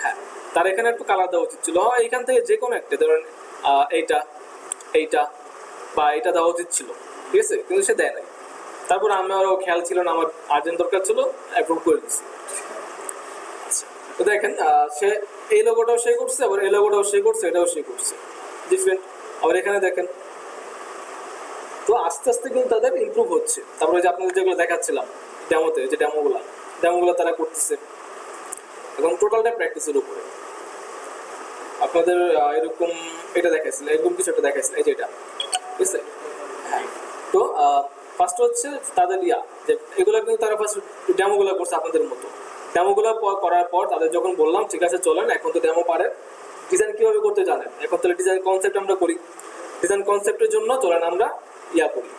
হ্যাঁ, তার এখানে একটু কালার দেওয়া উচিত ছিল। এইখান থেকে যে কোনো একটা ধরেন এইটা এইটা বা এটা দেওয়া উচিত ছিল, ঠিক আছে, কিন্তু সে দেয় নাই। তারপর আমারও খেয়াল ছিল না, আমার আর্জেন্ট দরকার ছিল, অ্যাপ্রুভ করে দিচ্ছি। আচ্ছা, তো দেখেন সে এই লোগোটাও সে করছে, আবার এই লোগোটাও সে করছে, এটাও সে করছে, ডিফারেন্ট। আবার এখানে দেখেন, তো আস্তে আস্তে কিন্তু তাদের ইমপ্রুভ হচ্ছে। তারপরে যে আপনাদের যেগুলো দেখাচ্ছিলাম ডেমোতে, যে ডেমোগুলো তারা করতেছে, এবং টোটালটা প্র্যাকটিসের উপরে। আপনাদের এরকম এটা দেখাইছিল, এরকম কিছু একটা দেখাইছিল, এই যে এটা, ঠিক আছে। হ্যাঁ, তো ফার্স্ট হচ্ছে তাদের যে এগুলো কিন্তু তারা ফার্স্ট ডেমোগুলো করছে আপনাদের মতো। ডেমোগুলো করার পর তাদের যখন বললাম ঠিক আছে চলেন, এখন তো ডেমো পারে, ডিজাইন কীভাবে করতে জানেন, এখন তাহলে ডিজাইন কনসেপ্ট আমরা করি। ডিজাইন কনসেপ্টের জন্য চলেন আমরা করি,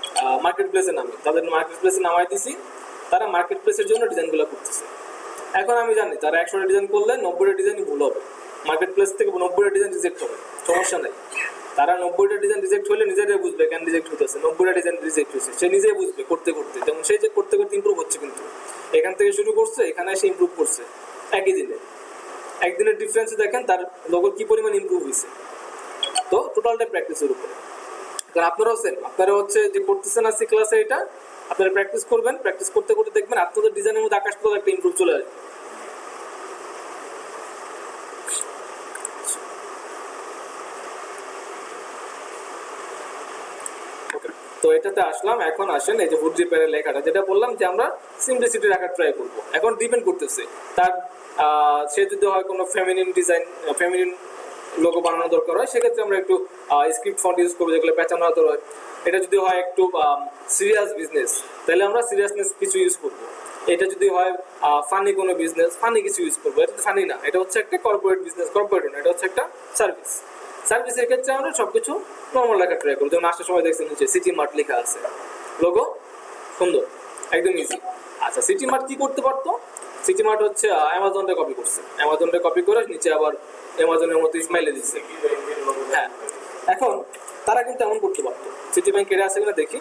মার্কেট প্লেসে নামি। তাদের মার্কেট প্লেসে নামাই দিছি, তারা মার্কেট প্লেসের জন্য ডিজাইনগুলো করতেছে। এখন আমি জানি তারা 100টা ডিজাইন করলে 90টা ডিজাইনই ভুল হবে, মার্কেট প্লেস থেকে 90টা ডিজাইন রিজেক্ট হবে, সমস্যা নেই। তারা 90টা ডিজাইন রিজেক্ট হলে নিজেরাই বুঝবে কেন রিজেক্ট হতেছে, 90টা ডিজাইন রিজেক্ট হয়েছে সে নিজেই বুঝবে করতে করতে। যেমন সেই যে করতে করতে ইমপ্রুভ হচ্ছে, কিন্তু এখান থেকে শুরু করছে, এখানে এসে ইমপ্রুভ করছে একই দিনে। একদিনের ডিফারেন্সে দেখেন তার লোগোর কি পরিমাণ ইমপ্রুভ হয়েছে। তো টোটালটা প্র্যাকটিসের উপরে। কারণ আপনারাও সেম, আপনারা হচ্ছে যে করতেছেন আজকে ক্লাসে, এটা আপনারা প্র্যাকটিস করবেন, প্র্যাকটিস করতে করতে দেখবেন আপনাদের ডিজাইনের মধ্যে আকাশ পাতাল একটা ইমপ্রুভ চলে আসবে। তো এটাতে আসলাম, এখন আসেন এই যে হুড রিপেয়ারের লেখাটা, যেটা বললাম যে আমরা সিম্পলিসিটি রাখার ট্রাই করবো। এখন ডিপেন্ড করতেছে তার, সে যদি হয় কোনো ফেমিনিন ডিজাইন, ফেমিনিন লোগো বানানো দরকার হয়, সেক্ষেত্রে আমরা একটু স্ক্রিপ্ট ফন্ট ইউজ করবো, যেগুলো পেঁচানো হাতের হয়। এটা যদি হয় একটু সিরিয়াস বিজনেস, তাহলে আমরা সিরিয়াসনেস কিছু ইউজ করবো। এটা যদি হয় ফানি কোনো বিজনেস, ফানি কিছু ইউজ করবো। এটা তো ফানি না, এটা হচ্ছে একটা কর্পোরেট বিজনেস, কর্পোরেট না, এটা হচ্ছে একটা সার্ভিস। সার্ভিসের ক্ষেত্রে আমরা সবকিছু নর্মাল লেখা ট্রাই করি। যেমন আসার সময় দেখছেন নিচে সিটি মার্ট লেখা আছে, লোগো সুন্দর, একদম ইজি। আচ্ছা, সিটি মার্ট কি করতে পারতো? সিটি মার্ট হচ্ছে অ্যামাজনটা কপি করছে, অ্যামাজনটা কপি করে নিচে আবার অ্যামাজনের মতো স্মাইলে দিচ্ছে। হ্যাঁ, এখন তারা কিন্তু এমন করতে পারতো। সিটি ব্যাংক এটা আছে কিনা দেখি,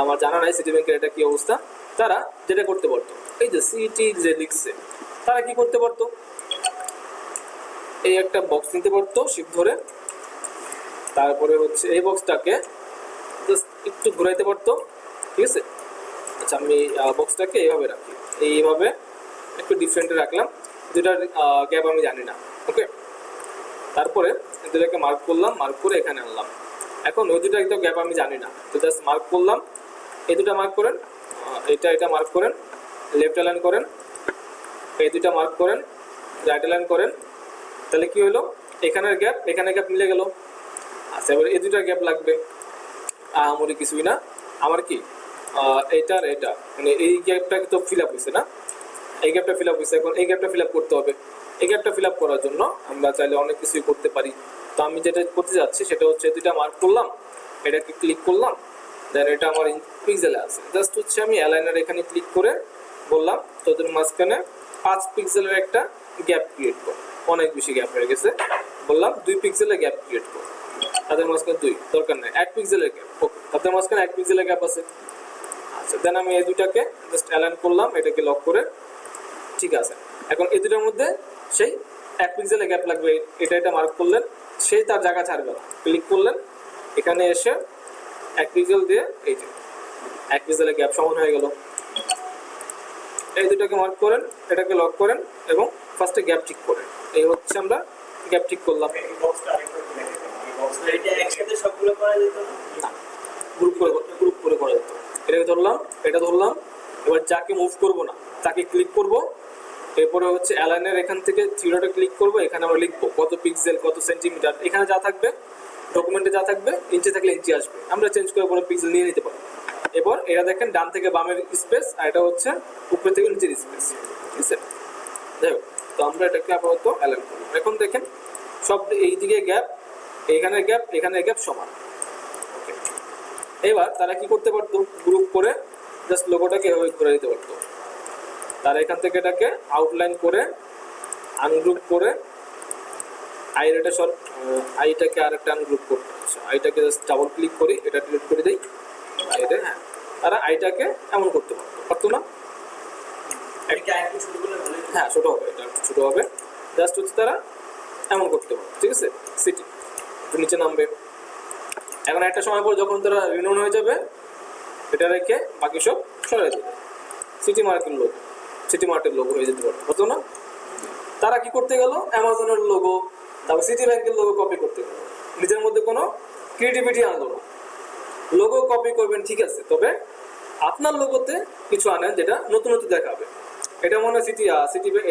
আমার জানা নাই সিটি ব্যাংকের এটা কি অবস্থা। তারা যেটা করতে পারতো, এই যে সিটি যে লিখছে, তারা কি করতে পারতো, এই একটা বক্স নিতে পারতো শিপ ধরে, তারপরে হচ্ছে এই বক্সটাকে জাস্ট একটু ঘুরাইতে পারতো, ঠিক আছে। আচ্ছা, আমি বক্সটাকে এইভাবে রাখি, এইভাবে একটু ডিফারেন্টে রাখলাম, দুটার গ্যাপ আমি জানি না, ওকে। তারপরে দুটাকে মার্ক করলাম, মার্ক করে এখানে আনলাম। এখন ওই দুটা একদম গ্যাপ আমি জানি না, তো জাস্ট মার্ক করলাম। এই দুটা মার্ক করেন, এটা মার্ক করেন, লেফট অ্যালাইন করেন, এই দুটা মার্ক করেন, রাইট অ্যালাইন করেন। তাহলে কি হলো, এখানের গ্যাপ এখানে গ্যাপ মিলে গেল। আচ্ছা, এবার এই দুটার গ্যাপ লাগবে, আমারই কিছুই না, আমার কি এইটার এটা, মানে এই গ্যাপটা তো ফিল আপ হয়েছে না, এই গ্যাপটা ফিল আপ হয়েছে। এখন এই গ্যাপটা ফিল আপ করতে হবে। এই গ্যাপটা ফিল আপ করার জন্য আমরা চাইলে অনেক কিছুই করতে পারি। তো আমি যেটা করতে যাচ্ছি সেটা হচ্ছে দুটা মার্ক করলাম, এটাকে ক্লিক করলাম, দেন এটা আমার পিক্সেলে আছে, জাস্ট হচ্ছে আমি অ্যালাইনার এখানে ক্লিক করে বললাম তোদের মাঝখানে 5 পিক্সেলের একটা গ্যাপ ক্রিয়েট কর। অনেক বেশি গ্যাপ হয়ে গেছে, বললাম 2 পিক্সেলের গ্যাপ ক্রিয়েট কর। তাদের মাঝখানে 2 দরকার নেই, 1 পিক্সেলের গ্যাপ, ওকে, তাদের মাঝখানে 1 পিক্সেলের গ্যাপ আছে। আচ্ছা, দেন আমি এই দুটাকে জাস্ট অ্যালাইন করলাম, এটাকে লক করে, ঠিক আছে। এখন এই দুটার মধ্যে সেই 1 পিক্সেলের গ্যাপ লাগবে, এটা মার্ক করলেন, সেই তার জায়গা ছাড়বে না, ক্লিক করলেন, এখানে এসে 1 পিক্সেল দিয়ে এই যে 1 পিক্সেলের গ্যাপ সমান হয়ে গেল। এই দুটাকে মার্ক করেন, এটাকে লক করেন এবং ফার্স্টে গ্যাপ ঠিক করেন। এই হচ্ছে আমরা গ্যাপ ঠিক করলাম। গ্রুপ করে করা যেত। এটাকে ধরলাম, এটা ধরলাম, এবার যাকে মুভ করব না তাকে ক্লিক করব, এরপরে হচ্ছে অ্যালাইনের এখান থেকে থ্রিডটে ক্লিক করব, এখানে আমরা লিখবো কত পিক্সেল কত সেন্টিমিটার, এখানে যা থাকবে ডকুমেন্টে যা থাকবে, ইঞ্চি থাকলে ইঞ্চি আসবে, আমরা চেঞ্জ করে পরে পিক্সেল নিয়ে নিতে পারি। এবার এটা দেখেন ডান থেকে বামের স্পেস, আর এটা হচ্ছে উপর থেকে নিচের স্পেস, ঠিক আছে। যাই হোক, তো আমরা এটাকে আপাতত অ্যালাইন করব। এখন দেখেন সব এইদিকে গ্যাপ, এখানে গ্যাপ, এখানে গ্যাপ সমান। এবার তারা কি করতে পারতো, গ্রুপ করে জাস্ট লোগোটাকে এভাবে ঘুরে দিতে পারতো। তারা এখান থেকে এটাকে আউটলাইন করে আনগ্রুপ করে আইটাকে আরেকটা আনগ্রুপ করতে, আইটাকে জাস্ট ডাবল ক্লিক করি, এটা ডিলিট করে দিই, এটা হ্যাঁ, তারা আইটাকে এমন করতে পারতো না, হ্যাঁ ছোটো হবে, এটা একটু ছোটো হবে। জাস্ট হচ্ছে তারা এমন করতে পারে, ঠিক আছে। সিটি একটু নিচে নামবে। এখন একটা সময় পর যখন তারা রিনোন হয়ে যাবে, এটা রেখে বাকি সব সরাই দেবে। সিটি মার্কের লোগো, সিটি মার্টের লোগো হয়ে যেতে পারে, হতো না? তারা কি করতে গেল, অ্যামাজনের লোগো, তারপর সিটি ব্যাংকের লোগো কপি করতে গেল, নিজের মধ্যে কোনো ক্রিয়েটিভিটি আনলো না। লোগো কপি করবেন ঠিক আছে, তবে আপনার লোগোতে কিছু আনেন যেটা নতুনত্ব দেখাবে। এটা মনে হয় সিটি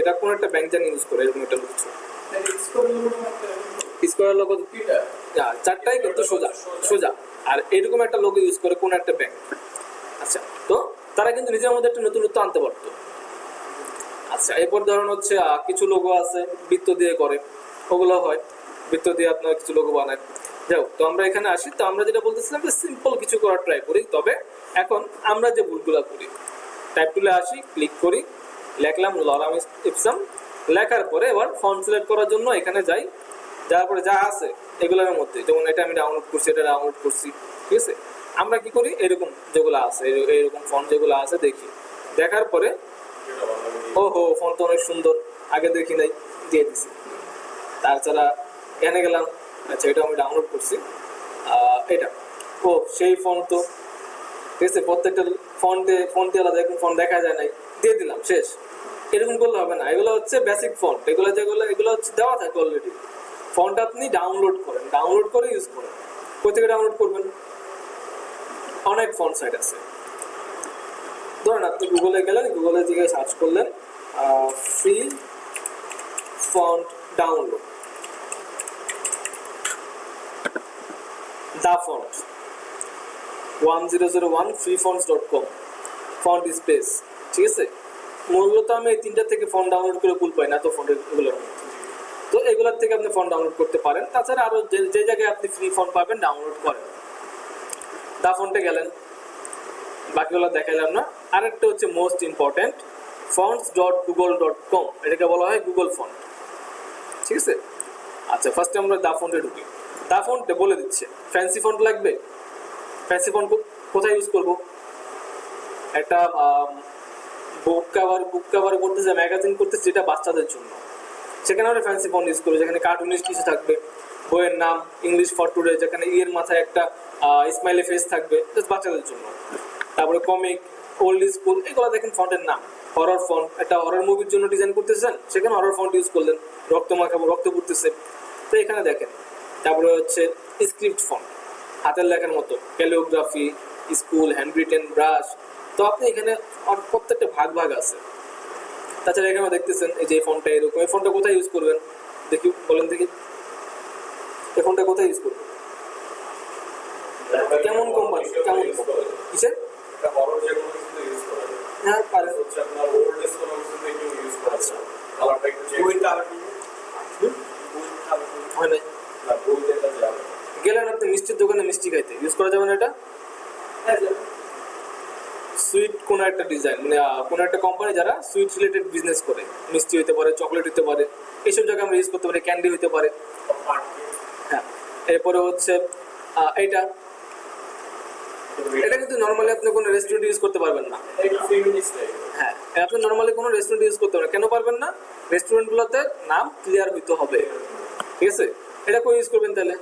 এটা কোনো একটা ব্যাংক জানি ইউজ করে, এরকম একটা কিছু। স্কোয়ার লোগো চারটাই কিন্তু সোজা সোজা, আর এরকম একটা লোগো ইউজ করে কোন একটা ব্যাংক। আচ্ছা, তো তারা কিন্তু নিজের মধ্যে একটা নতুনত্ব আনতে পারতো। আচ্ছা, এরপর ধরুন হচ্ছে কিছু লোগো আছে বৃত্ত দিয়ে করে, ওগুলো হয় বৃত্ত দিয়ে আপনার কিছু লোগো বানায়। যাও, তো আমরা এখানে আসি। তো আমরা যেটা বলতেছিলাম যে সিম্পল কিছু করার ট্রাই করি, তবে এখন আমরা যে ভুলগুলো করি, টাইপ টুলে আসি, ক্লিক করি, লেখলাম লরাম ইপসাম, লেখার পরে এবার ফন্ট সিলেক্ট করার জন্য এখানে যাই, যাওয়ার পরে যা আছে এগুলোর মধ্যে, যেমন এটা আমি ডাউনলোড করছি, এটা ডাউনলোড করছি, ঠিক আছে। আমরা কি করি, এরকম যেগুলো আছে, এরকম ফন্ট যেগুলো আছে দেখি, দেখার পরে ওহো ফন্ট তো অনেক সুন্দর, আগে দেখি নাই, দিয়ে দিছি। তাছাড়া এখানে গেলাম, আচ্ছা এটা আমি ডাউনলোড করছি, এটা ও সেই ফন্ট তো, ঠিক আছে। প্রত্যেকটা ফন্টে আলাদা, এরকম ফন্ট দেখা যায় নাই, দিয়ে দিলাম, শেষ। এরকম করলে হবে না, এগুলো হচ্ছে বেসিক ফন্ট, এগুলো হচ্ছে দেওয়া থাকে অলরেডি। ফন্ট আপনি ডাউনলোড করেন, ডাউনলোড করে ইউজ করেন। কোথা থেকে ডাউনলোড করবেন, অনেক ফন্ট সাইট আছে। ধরেন আপনি গুগলে গেলেন, গুগলের দিকে সার্চ করলেন ফ্রি ফন্ট ডাউনলোড, দা ফন্ট 1001 freefonts.com ফন্ট স্পেস, ঠিক আছে। মূলত আমি এই তিনটা থেকে ফন্ট ডাউনলোড করে কুল পাই না তো ফন্ট এগুলোর মধ্যে, তো এগুলোর থেকে আপনি ফন্ট ডাউনলোড করতে পারেন। তাছাড়া আরও যে জায়গায় আপনি ফ্রি ফন্ট পাবেন ডাউনলোড করেন। দা ফন্টে গেলেন, বাকিগুলো দেখাইলাম না। আরেকটা হচ্ছে মোস্ট ইম্পর্টেন্ট, fonts.google.com, এটাকে বলা হয় গুগল ফন্ট, ঠিক আছে। আচ্ছা, ফার্স্টে আমরা দা ফন্টে ঢুকি। দা ফন্টে বলে দিচ্ছে ফ্যান্সি ফন্ট লাগবে। ফ্যান্সি ফন্ট কোথায় ইউজ করব, একটা বুক কাভার করতেছে, ম্যাগাজিন করতেছে, যেটা বাচ্চাদের জন্য, সেখানে আমরা ফ্যান্সি ফন্ট ইউজ করবো, যেখানে কার্টুনিশ কিছু থাকবে, বইয়ের নাম ইংলিশ ফর টুডে, যেখানে ইয়ের মাথায় একটা স্মাইলি ফেস থাকবে, বাচ্চাদের জন্য। তারপরে কমিক, ওল্ড স্কুল, এগুলো দেখেন ফন্টের নাম। হরর ফন্ট, একটা হরর মুভির জন্য ডিজাইন করতেছেন, সেখানে হরর ফন্ট ইউজ করলেন, রক্ত মাখাবো, রক্ত পড়তেছে, তো এখানে দেখেন। তারপরে হচ্ছে স্ক্রিপ্ট ফন্ট, হাতের লেখার মতো, calligraphy, school, hand written, brush, তো আপনি এখানে প্রত্যেকটা ভাগ আছে। তাছাড়া এখানে দেখতেছেন এই যে ফন্টটা এরকম, এই ফন্টটা কোথায় ইউজ করবেন দেখি, বলেন দেখি, এই ফন্টটা কোথায় ইউজ করবেন, কেমন কোম্পানি, কেমন কিসের, হ্যাঁ পারেন, আচ্ছা হয় নাই, গেলেন আপনি মিষ্টির দোকানে মিষ্টি খাইতে, ইউজ করা যাবে না এটা। সুইট কোনো একটা ডিজাইন, মানে কোনো একটা কোম্পানি যারা সুইট রিলেটেড বিজনেস করে, মিষ্টি হতে পারে, চকলেট হতে পারে, এইসব জায়গায় আমরা ইউজ করতে পারি, ক্যান্ডি হতে পারে। হ্যাঁ, এরপরে হচ্ছে এইটা, এটা কিন্তু নর্মালি আপনি কোনো রেস্টুরেন্ট ইউজ করতে পারবেন না। হ্যাঁ, আপনি নর্মালি কোনো রেস্টুরেন্ট ইউজ করতে পারবেন, কেন পারবেন না, রেস্টুরেন্টগুলোতে নাম ক্লিয়ার হইতে হবে, ঠিক আছে। এটা কই ইউজ করবেন তাহলে,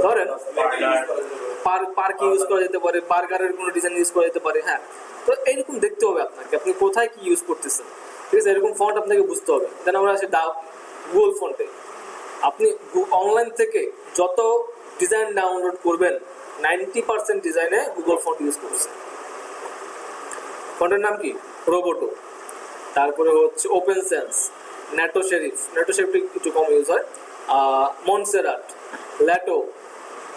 ধরেন পার্কে ইউজ করা যেতে পারে, বার্গারের কোনো ডিজাইন ইউজ করা যেতে পারে। হ্যাঁ, তো এইরকম দেখতে হবে আপনাকে, আপনি কোথায় কি ইউজ করতেছেন, ঠিক আছে, এরকম ফন্ট আপনাকে বুঝতে হবে। দেন আমরা আসি গুগল ফন্টে। আপনি অনলাইন থেকে যত ডিজাইন ডাউনলোড করবেন, 90% ডিজাইনে গুগল ফন্ট ইউজ করছে। ফন্টের নাম কি, রোবোটো, তারপরে হচ্ছে ওপেন সেন্স, ন্যাটো শেরিফটা একটু কম ইউজ হয়, মনসেরাট, ল্যাটো,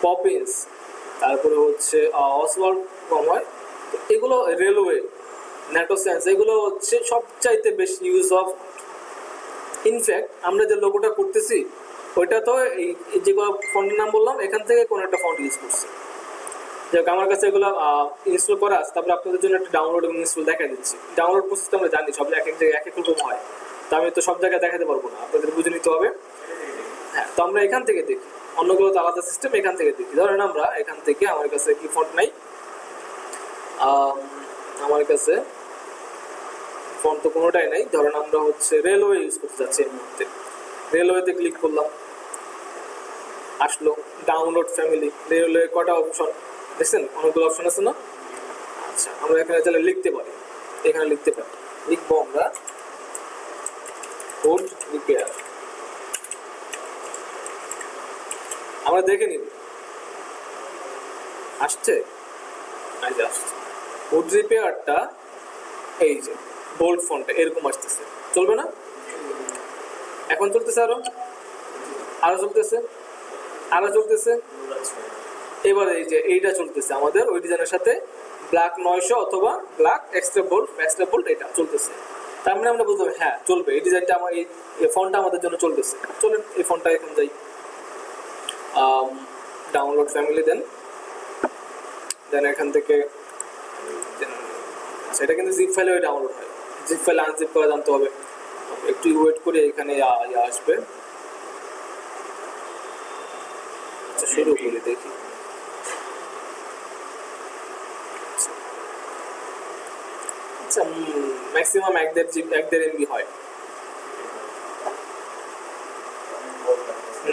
পপিন্স, তারপরে হচ্ছে অসওয়াল্ড কম হয়। তো এগুলো রেলওয়ে, ন্যাটো সেন্স, এগুলো হচ্ছে সবচাইতে বেশি ইউজ অফ। ইনফ্যাক্ট আমরা যে লোগোটা করতেছি ওইটা তো এই যেগুলো ফন্টের নাম বললাম এখান থেকে কোনো একটা ফন্ট ইউজ করছে। যাক, আমার কাছে এগুলো ইনস্টল করা আছে, তারপরে আপনাদের জন্য একটা ডাউনলোড এবং ইনস্টল দেখা দিচ্ছি। ডাউনলোড প্রসেস তো আমরা জানি, সব এক এক জায়গায় এক এক রকম হয়, তো আমি তো সব জায়গায় দেখাতে পারবো না, আপনাদের বুঝে নিতে হবে। হ্যাঁ, তো আমরা এখান থেকে দেখি, অন্যগুলো তো আলাদা সিস্টেম, এখান থেকে দেখি। ধরেন আমরা এখান থেকে, আমার কাছে কি ফন্ট নাই, আম, আমার কাছে ফন্ট তো কোনোটাই নাই, ধরেন আমরা হচ্ছে রেলওয়ে ইউজ করতে যাচ্ছি এই মুহূর্তে। রেলওয়েতে ক্লিক করলাম, আসলো ডাউনলোড ফ্যামিলি। রেলওয়ে কটা অপশন দেখছেন, অনেকগুলো অপশন আছে না। আচ্ছা, আমরা এখানে তাহলে লিখতে পারি, এখানে লিখতে পারি, লিখবো আমরা কোড রিপেয়ার। আমরা দেখে নিব আসছে, এই যে আসছে কোড রিপেয়ারটা, এই যে বোল্ড ফন্টে এরকম আসতেছে, চলবে না? এখন চলতেছে, আরো আরো চলতেছে, আরো চলতেছে। এবার এই যে এইটা চলতেছে আমাদের ওই ডিজাইনের সাথে, ব্ল্যাক 900 অথবা ব্ল্যাক এক্সট্রা বোল্ড এটা চলতেছে। তার মানে আমরা বলতে হ্যাঁ চলবে, এই ডিজাইনটা আমার এই ফন্টটা আমাদের জন্য চলতেছে। চলেন এই ফন্টটা এখন যাই, ডাউনলোড ফ্যামিলি, দেন এখান থেকে সেটা কিন্তু জিপ ফাইলে ডাউনলোড হয়, জিপ ফাইল আনজিপ করা জানতে হবে। একটু ওয়েট করে এখানে আসবে। আচ্ছা শুরু করি, দেখি। আচ্ছা ম্যাক্সিমাম 1.5 এমবি হয়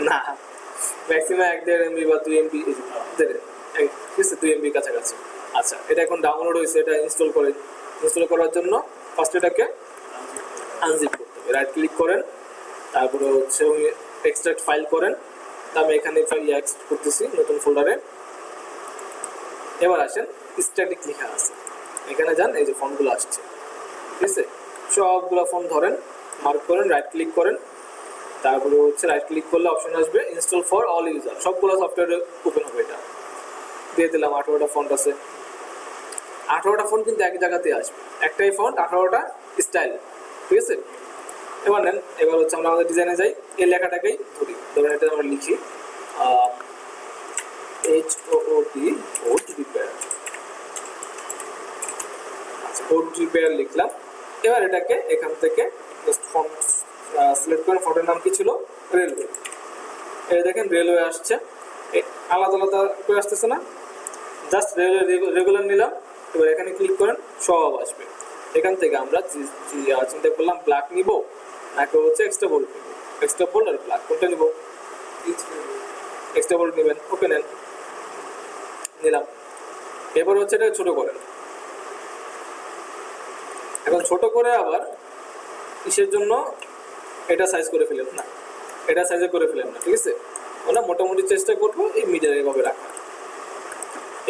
না, ম্যাক্সিমাম 1.5 এমবি বা 2 এমবি, ঠিক আছে 2 এমবি কাছাকাছি। আচ্ছা এটা এখন ডাউনলোড হয়েছে, এটা ইনস্টল করার জন্য ফার্স্ট এটাকে আনজিপ করতে হবে। রাইট ক্লিক করেন, তারপরে হচ্ছে ওই এক্সট্রাক্ট ফাইল করেন। আমি এখানে ফাইল এক্সট্রাক্ট করতেছি নতুন ফোল্ডারে। এবার আসেন, স্ট্যাটিক লেখা আছে, এখানে যান, এই যে ফন্টগুলো আসছে, ঠিক আছে। সবগুলো ফন্ট ধরেন, মার্ক করেন, রাইট ক্লিক করেন, তারপরে হচ্ছে রাইট ক্লিক করলে অপশন আসবে ইনস্টল ফর অল ইউজার, সবগুলো সফটওয়্যারে ওপেন হবে। এটা দিয়ে দিলাম, 18টা ফন্ট আছে। 18টা ফন্ট কিন্তু এক জায়গাতে আসবে, একটাই ফন্ট 18টা স্টাইল, ঠিক আছে। এবার নেন, এবার হচ্ছে আমরা আমাদের ডিজাইনে যাই, এই লেখাটাকেই ধরি, ধরেন এটা আমরা লিখি HOOD কোড রিপেয়ার। আচ্ছা কোড রিপেয়ার লিখলাম। এবার এটাকে এখান থেকে জাস্ট ফন্ট সিলেক্ট করে, ফন্টের নাম কি ছিল, রেলওয়ে। এই দেখেন রেলওয়ে আসছে, আলাদা আলাদা করে আসতেছে না, জাস্ট রেলওয়ে রেগুলার নিলাম। এবার এখানে ক্লিক করেন, সব আসবে। এখান থেকে আমরা চিন্তা করলাম ব্ল্যাক নিব নাকি হচ্ছে এক্সট্রা বোল্ড নিব, এক্সট্রা বোল্ড আর ব্ল্যাক কোনটা নিব, এক্সট্রা বোল্ড নেবেন। ওকে নেন, নিলাম। এবার হচ্ছে এটা ছোট করেন। এখন ছোট করে আবার কিসের জন্য, এটা সাইজ করে ফেলেন না, এটা সাইজে করে ফেলেন না, ঠিক আছে। আমরা মোটামুটি চেষ্টা করবো এই মিডিয়াম এভাবে রাখা।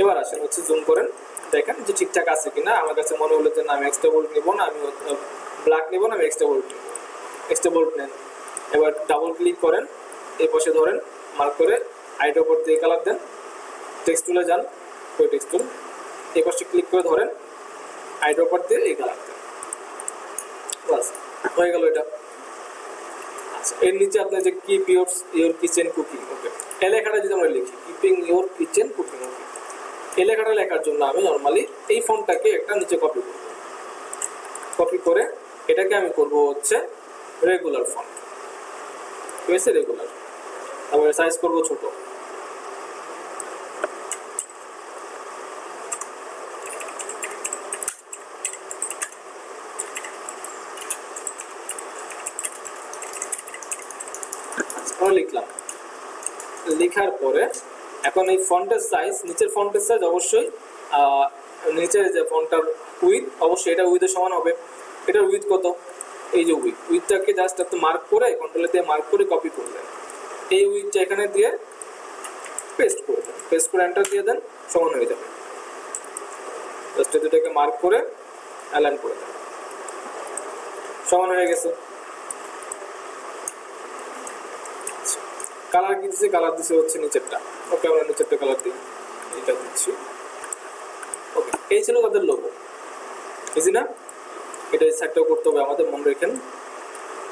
এবার আসেন হচ্ছে জুম করেন, দেখেন যে ঠিকঠাক আছে কিনা। আমার কাছে মনে হলো যে না আমি এক্সট্রা বোল্ড নিব না, আমি ব্ল্যাক নিব না, আমি এক্সট্রা বোল্ড নিব। এক্সট্রা বোল্ড নেন। এবার ডাবল ক্লিক করেন, এই পাশে ধরেন, মার্ক করে আইটার উপর দিয়ে কালার দেন, টেক্সট টুলে যান, ওই টেক্সট টুল, এই পাশে ক্লিক করে ধরেন, আইটার উপর দিয়ে এই কালার দেন, বাস হয়ে গেল এটা। আচ্ছা এর নিচে আপনার যে কিপ ইউর কিচেন কুকিং, ওকে এই লেখাটা যদি আমরা লিখি কিপিং ইউর কিচেন কুকিং, ওকে এই লেখাটা লেখার জন্য আমি নর্মালি এই ফন্টটাকে একটা নিচে কপি করব, কপি করে এটাকে আমি করব হচ্ছে রেগুলার ফন্ট, ঠিক আছে, রেগুলার। তারপরে সাইজ করব ছোট, লিখলাম। লেখার পরে এখন এই ফন্টের সাইজ, নিচের ফন্টের সাইজ অবশ্যই নিচের যে ফন্টটার উইথ, অবশ্যই এটা উইথের সমান হবে। এটার উইথ কত, এই যে উইথটাকে জাস্ট একটু মার্ক করে, কন্ট্রোলে দিয়ে মার্ক করে কপি করলেন, এই উইথটা এখানে দিয়ে পেস্ট করে দেন, পেস্ট করে এন্টার দিয়ে দেন, সমান হয়ে যাবে। জাস্ট দুটাকে মার্ক করে অ্যালাইন করে দেন, সমান হয়ে গেছে। কালার কি দিচ্ছে, কালার দিচ্ছে হচ্ছে নিচেরটা, ওকে আমরা নিচেরটা কালার দিই, এটা দিচ্ছি, ওকে। এই ছিল তাদের লোগো, বুঝি না। এটা সাইডটাও করতে হবে আমাদের, মনে রাখেন।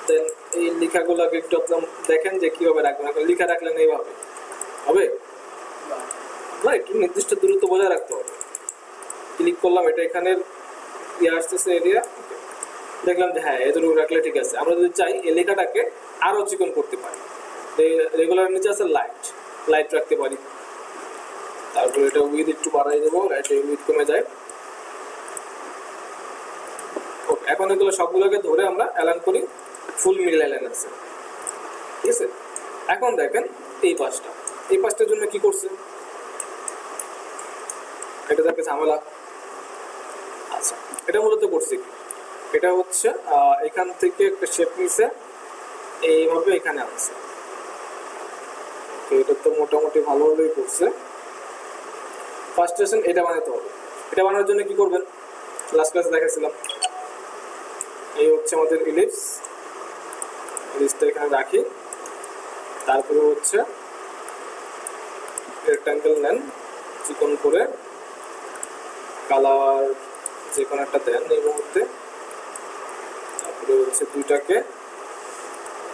দেন এই লেখাগুলোকে একটু আপনার দেখেন যে কীভাবে রাখবেন। এখন লেখা রাখলেন এইভাবে হবে না, একটু নির্দিষ্ট দূরত্ব বজায় রাখতে হবে। ক্লিক করলাম, এটা এখানে ইয়ে আসতেছে এরিয়া, দেখলাম যে হ্যাঁ এতটুকু রাখলে ঠিক আছে। আমরা যদি চাই এই লেখাটাকে আরও চিকন করতে পারি, রেগুলার নিচে আছে লাইট রাখতে পারি। তারপর এটা উইথ একটু বাড়াই দেবো, লাইট উইথ কমে যায়, এখন এগুলো সবগুলোকে ধরে আমরা অ্যালাইন করি, ফুল মিডল অ্যালাইন আছে, ঠিক আছে। এখন দেখেন এই পাশটার জন্য কি করছে, এটা দেখে ঝামেলা। আচ্ছা, এটা মূলত করছে কি, এটা হচ্ছে এখান থেকে একটা শেপ নিছে, এইভাবে এখানে আনছে। এটা তো মোটামুটি ভালোভাবেই করছে। ফার্স্ট স্টেশন এটা বানাতে হবে। এটা বানানোর জন্য কি করবেন, লাস্ট ক্লাসে দেখাচ্ছিলাম, এই হচ্ছে আমাদের ইলিপসটা এখানে রাখি, তারপরে হচ্ছে রেক্ট্যাঙ্গেল নেন, চিকন করে কালার যে কোনো একটা দেন এই মুহূর্তে, তারপরে হচ্ছে দুইটাকে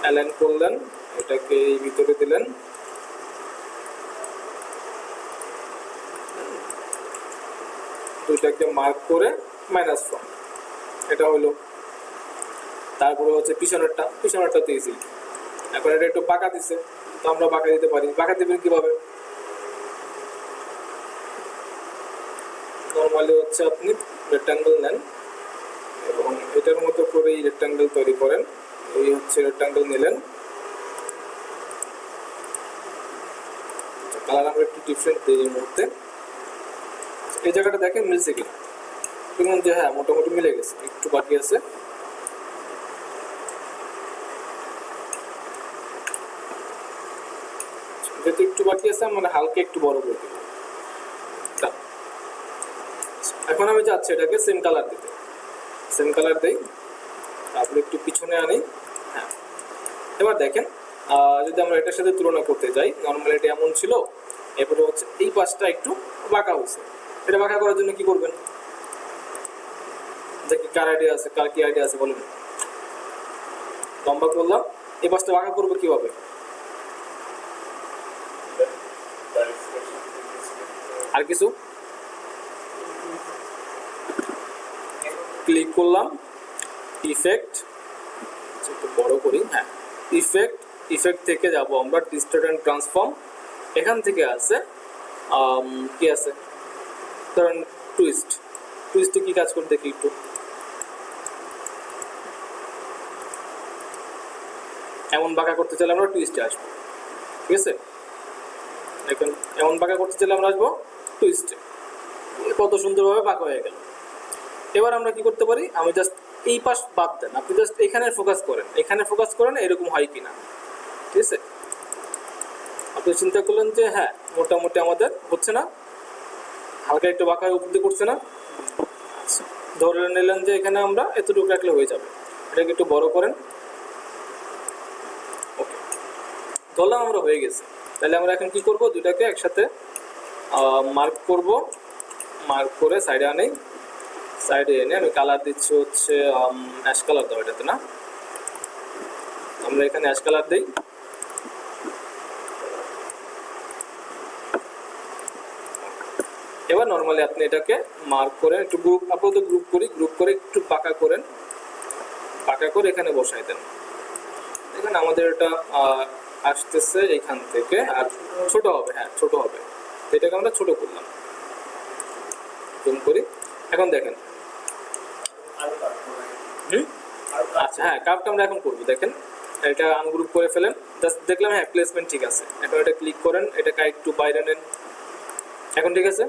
অ্যালাইন করলেন, এটাকে এই ভিতরে দিলেন, দুইটাকে মার্ক করে -1, এটা হলো। তারপরে হচ্ছে পিছনেরটা তো ইজি। এখন এটা একটু বাঁকা দিছে, তো আমরা বাঁকা দিতে পারি। বাঁকা দিবেন কিভাবে, নর্মালি হচ্ছে আপনি রেক্ট্যাঙ্গেল নেন এবং এটার মতো করে এই রেক্ট্যাঙ্গেল তৈরি করেন। এই হচ্ছে রেক্ট্যাঙ্গেল নিলেন, কালার আমরা একটু ডিফারেন্ট দিই এই মুহূর্তে। এই জায়গাটা দেখেন মিলছে কিনা, দেখুন যে হ্যাঁ মোটামুটি মিলে গেছে, একটু বাকি আছে। যেহেতু একটু বাকি আছে মানে হালকা একটু বড় করে দেব। এখন আমি যাচ্ছি এটাকে সেম কালার দিতে, সেম কালার দেই, তারপরে একটু পিছনে আনি। হ্যাঁ, এবার দেখেন যদি আমরা এটার সাথে তুলনা করতে যাই, নর্মালি এটা এমন ছিল, এরপরে হচ্ছে এই পাশটা একটু বাঁকা হয়েছে। এটা বাঁকা করার জন্য কি করবেন, দেখি কার আইডিয়া আছে, কার কি আইডিয়া আছে বলুন। লম্বা করলাম, এই পাশটা বাঁকা করবো কিভাবে, আর কিছু ক্লিক করলাম, ইফেক্ট একটু বড় করি, হ্যাঁ ইফেক্ট থেকে যাব আমরা ডিস্টর্ট এন্ড ট্রান্সফর্ম। এখান থেকে আছে কি আছে, ধরেন টুইস্টে কি কাজ করে দেখি একটু। এমন বাঁকা করতে চাইলে আমরা টুইস্টে আসবো, ঠিক আছে। এখন এমন বাঁকা করতে চাইলে আমরা আসবো টুইস্টে, কত সুন্দরভাবে বাঁকা হয়ে গেল। এবার আমরা কি করতে পারি, আমি জাস্ট এই পাশ বাদ দেন, আপনি জাস্ট এখানে ফোকাস করেন এরকম হয় কিনা, ঠিক আছে। আপনি চিন্তা করলেন যে হ্যাঁ মোটামুটি আমাদের হচ্ছে না, হালকা একটু বাঁকা উপর দিয়ে করছে না, আচ্ছা ধরে নিলেন যে এখানে আমরা এতটুকু রাখলে হয়ে যাবে। এটাকে একটু বড় করেন, ওকে ধরলাম আমরা হয়ে গেছে। তাহলে আমরা এখন কি করব, দুটাকে একসাথে মার্ক করে সাইডে এনে আমি কালার দিচ্ছি হচ্ছে অ্যাশ কালার দাও এটাতে, না আমরা এখানে অ্যাশ কালার দিই। এবার নর্মালি আপনি এটাকে মার্ক করে একটু গ্রুপ করে একটু পাকা করে এখানে বসাই দেন। এখানে আমাদের এটা আসতেছে এখান থেকে, আর ছোট হবে, হ্যাঁ ছোট হবে, এটাকে আমরা ছোট করলাম, জুম করি। এখন দেখেন আচ্ছা হ্যাঁ কার্ভটা আমরা এখন করবো। দেখেন এটা আনগ্রুপ করে ফেলেন, জাস্ট দেখলাম হ্যাঁ প্লেসমেন্ট ঠিক আছে। এখন এটা ক্লিক করেন, এটাকে একটু বাইরে নেন, এখন ঠিক আছে।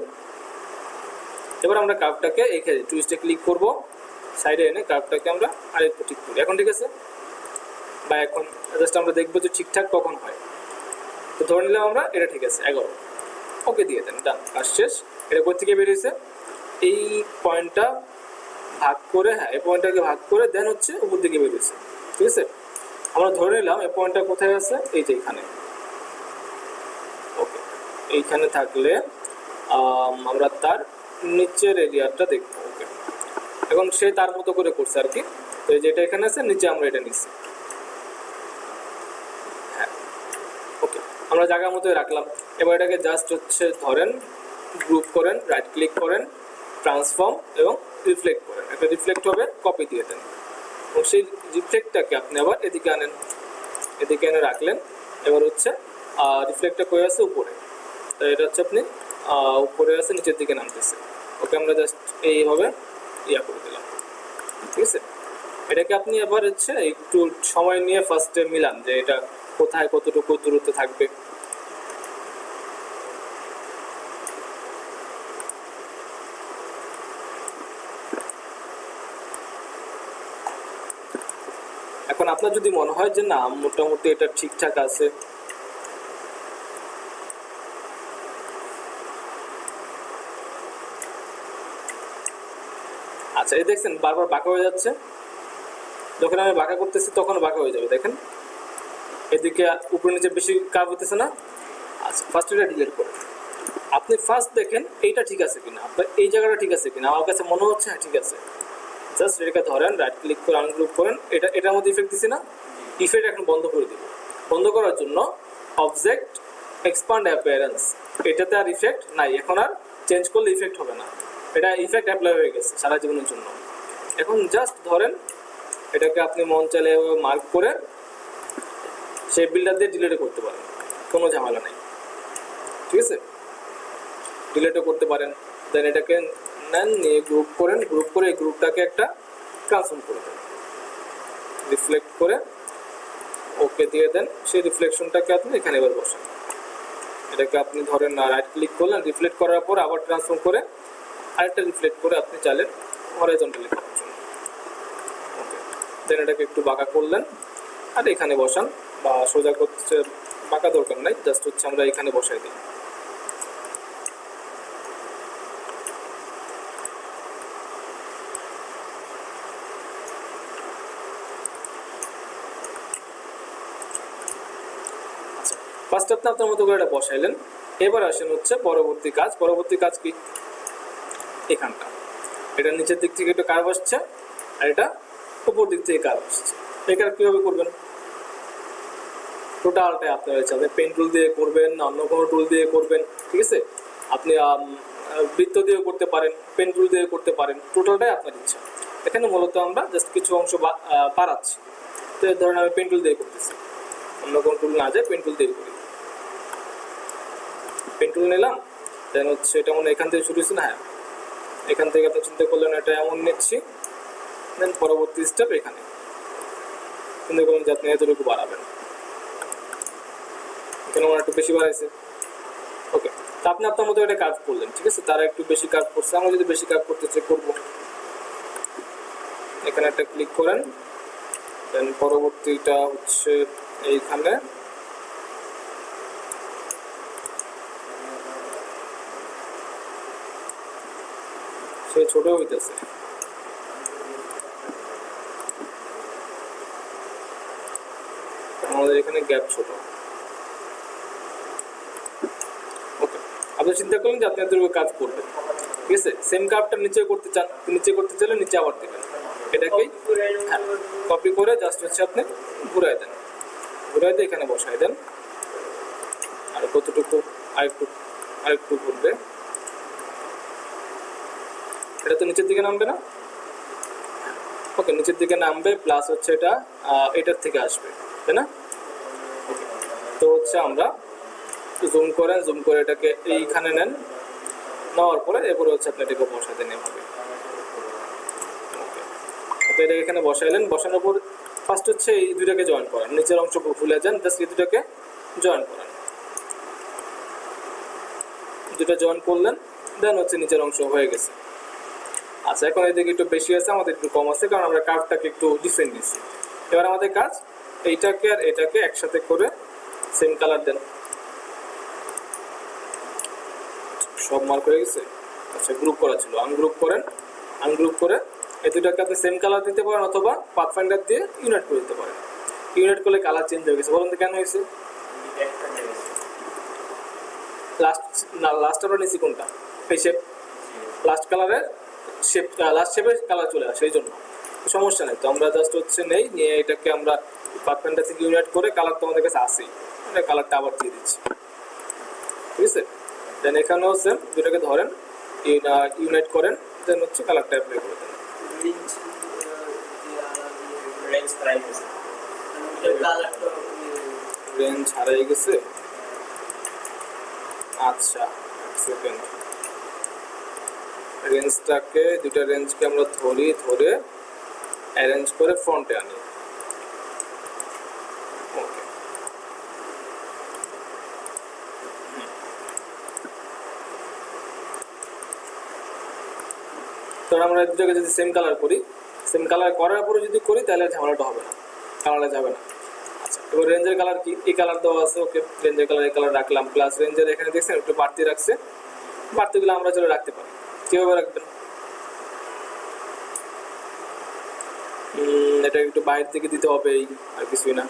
এবার আমরা কার্ভটাকে এখানে টুইস্টে ক্লিক করব, সাইডে এনে কার্ভটাকে আমরা আরেকটু ঠিক করি, এখন ঠিক আছে। বা এখন জাস্ট আমরা দেখবো যে ঠিকঠাক কখন হয়। তো ধরে নিলাম আমরা এটা ঠিক আছে 11, ওকে দিয়ে দেন, ডান, কাজ শেষ। এটা কোথা থেকে বেরিয়েছে, এই পয়েন্টটা ভাগ করে, হ্যাঁ এই পয়েন্টটাকে ভাগ করে দেন হচ্ছে উপর দিকে বেরিয়েছে, ঠিক আছে। আমরা ধরে নিলাম এই পয়েন্টটা কোথায় আছে, এই যে এখানে, ওকে এইখানে থাকলে আমরা তার নিচের এরিয়াটা দেখবো, ওকে। এখন সে তার মতো করে করছে আর কি, তো এই যেটা এখানে আছে নিচে আমরা এটা নিচ্ছি, হ্যাঁ ওকে আমরা জায়গা মতোই রাখলাম। এবার এটাকে জাস্ট হচ্ছে ধরেন, গ্রুপ করেন, রাইট ক্লিক করেন, ট্রান্সফর্ম এবং রিফ্লেক্ট করেন, একটা রিফ্লেক্ট হবে, কপি দিয়ে দেন এবং সেই রিফ্লেক্টটাকে আপনি আবার এদিকে আনেন, এদিকে এনে রাখলেন। এবার হচ্ছে রিফ্লেক্টটা কই আছে, উপরে, তাই এটা হচ্ছে আপনি উপরে আছে, নিচের দিকে নামতেছে, ওকে আমরা জাস্ট এইভাবে ইয়া করে দিলাম, ঠিক আছে। এটাকে আপনি এবার হচ্ছে একটু সময় নিয়ে ফার্স্টে মিলান যে এটা কোথায় কতটুকু দূরত্বে থাকবে। এখন আপনার যদি মনে হয় যে না মোটামুটি এটা ঠিকঠাক আছে, আচ্ছা এই দেখছেন বারবার বাঁকা হয়ে যাচ্ছে, যখন আমি বাঁকা করতেছি তখন বাঁকা হয়ে যাবে, দেখেন এদিকে উপরে নিচে বেশি কার্ভ হতেছে না। আচ্ছা ফার্স্ট এটা ডিলিট করে আপনি ফার্স্ট দেখেন এইটা ঠিক আছে কিনা, আপনার এই জায়গাটা ঠিক আছে কিনা। আমার কাছে মনে হচ্ছে হ্যাঁ ঠিক আছে, জাস্ট এটাকে ধরেন, রাইট ক্লিক করে আনগ্রুপ করেন। এটার মধ্যে ইফেক্ট দিছি না, ইফেক্ট এখন বন্ধ করে দিব। বন্ধ করার জন্য অবজেক্ট এক্সপান্ড অ্যাপিয়ারেন্স, এটাতে আর ইফেক্ট নাই, এখন আর চেঞ্জ করলে ইফেক্ট হবে না, এটা ইফেক্ট অ্যাপ্লাই হয়ে গেছে সারা জীবনের জন্য। এখন জাস্ট ধরেন এটাকে আপনি মন চাইলে মার্ক করে সেই বিল্ডার দিয়ে ডিলিট করতে পারেন, কোনো ঝামেলা নেই, ঠিক আছে। ডিলিটও করতে পারেন। দেন এটাকে নেন, নিয়ে গ্রুপ করেন, গ্রুপ করে এই গ্রুপটাকে একটা ট্রান্সফর্ম করে দেন, রিফ্লেক্ট করে ওকে দিয়ে দেন। সেই রিফ্লেকশনটাকে আপনি এখানে এবার বসান। এটাকে আপনি ধরেন রাইট ক্লিক করলেন, রিফ্লেক্ট করার পর আবার ট্রান্সফর্ম করে আরেকটা রিফ্লেক্ট করে আপনি চাইলেন হরাইজন্টালি করার জন্য। ওকে, দেন এটাকে একটু বাঁকা করলেন আর এখানে বসান, বা সোজা করতে বাঁকা দরকার নাই, জাস্ট হচ্ছে আমরা এখানে বসাই দিই। ফার্স্ট আপনি আপনার মতো করে এটা বসাইলেন। এবার আসেন হচ্ছে পরবর্তী কাজ। পরবর্তী কাজ কি, এখানটা এটা নিচের দিক থেকে একটু কার্ভ আসছে আর এটা উপর দিক থেকে কার্ভ আসছে। এই কার্ভ কীভাবে করবেন, টোটালটাই আপনার ইচ্ছা, আপনি পেন টুল দিয়ে করবেন না অন্য কোনো টুল দিয়ে করবেন, ঠিক আছে। আপনি বৃত্ত দিয়েও করতে পারেন, পেন টুল দিয়ে করতে পারেন, টোটালটাই আপনার ইচ্ছা। এখানে মূলত আমরা জাস্ট কিছু অংশ বাড়াচ্ছি, তো ধরেন আমি পেন টুল দিয়ে করতেছি, অন্য কোনো টুল না যায় পেন টুল দিয়ে করি। পেন টুল নিলাম, দেন হচ্ছে এটা মনে এখান থেকে শুরু হয়েছে না, হ্যাঁ এখান থেকে আপনি চিন্তা করলেন এটা এমন নিচ্ছি, দেন পরবর্তী স্টেপ এখানে চিন্তা করলেন যে আপনি এতটুকু বাড়াবেন, এখানে আমার একটু বেশি বাড়াইছে। ওকে, তো আপনি আপনার মতো এটা কার্ভ করলেন, ঠিক আছে। তারা একটু বেশি কার্ভ করছে, আমরা যদি বেশি কার্ভ করতে চাই করবো। এখানে একটা ক্লিক করেন, দেন পরবর্তীটা হচ্ছে এইখানে, সে ছোট হইতেছে, আমাদের এখানে গ্যাপ ছোট। ওকে, আপনি চিন্তা করলেন যে আপনি এত কাজ করবেন, ঠিক আছে। সেম কার্ভটা নিচে করতে চান, নিচে করতে চাইলে নিচে আবার দেবেন, এটাকেই হ্যাঁ কপি করে জাস্ট হচ্ছে আপনি ঘুরাই দেন, ঘুরাই দিয়ে এখানে বসাই দেন। আর কতটুকু আরেকটু ঘুরবে, এটা তো নিচের দিকে নামবে না। ওকে, নিচের দিকে নামবে, প্লাস হচ্ছে এটা এটার থেকে আসবে, তাই না। ওকে, তো হচ্ছে আমরা জুম করে এটাকে এইখানে নেন, নেওয়ার পরে এরপরে হচ্ছে আপনি এটাকে বসাই দেন এভাবে। ওকে, তো এটা এখানে বসাইলেন, বসানোর পর ফার্স্ট হচ্ছে এই দুটাকে জয়েন করেন, নিচের অংশ ভুলে যান, জাস্ট এই দুটাকে জয়েন করেন। দুটা জয়েন করলেন, দেন হচ্ছে নিচের অংশ হয়ে গেছে। আচ্ছা, এখন এদিকে একটু বেশি আছে, আমাদের একটু কম আছে, কারণ আমরা কার্ভটাকে একটু ডিফারেন্ট দিচ্ছি। এবার আমাদের কাজ এইটাকে আর এটাকে একসাথে করে সেম কালার দেন। সব মার্ক হয়ে গেছে। আচ্ছা, গ্রুপ করা ছিল, আনগ্রুপ করেন, আনগ্রুপ করে এই দুটাকে আপনি সেম কালার দিতে পারেন, অথবা পাথফাইন্ডার দিয়ে ইউনাইট করে দিতে পারেন। ইউনাইট করলে কালার চেঞ্জ হয়ে গেছে, বলুন তো কেন হয়েছে। লাস্ট আমরা নিচ্ছি কোনটা, এই শেপ, লাস্ট কালারের শেপ, লাস্ট শেপের কালার চলে আসে, এই জন্য সমস্যা নেই। তো আমরা জাস্ট হচ্ছে নিয়ে এটাকে আমরা পাথফাইন্ডার থেকে ইউনাইট করে কালার তো আমাদের কাছে আসেই, কালারটা আবার দিয়ে দিচ্ছি, ঠিক আছে। দেন এখানেও সেম, দুটাকে ধরেন ইউনাইট করেন, দেন হচ্ছে কালারটা অ্যাপ্লাই করে দেন। রেঞ্জ হারিয়ে গেছে, আচ্ছা সেকেন্ড, রেঞ্জটাকে দুটা রেঞ্জকে আমরা ধরে অ্যারেঞ্জ করে ফ্রন্টে আনি। ওকে, তো আমরা দুটোকে যদি সেম কালার করি, সেম কালার করার পরে যদি করি তাহলে ঝামেলাটা হবে না, কালারটা যাবে না। আচ্ছা, এবার রেঞ্জের কালার কি, এই কালার দেওয়া আছে, ওকে রেঞ্জের কালার এই কালার রাখলাম, প্লাস রেঞ্জের এখানে দেখছেন একটু বাড়তি রাখছে, বাড়তিগুলো আমরা চলে রাখতে পারি। কীভাবে রাখবেন, এটা একটু বাইরের দিকে দিতে হবে, এই আর কিছুই না।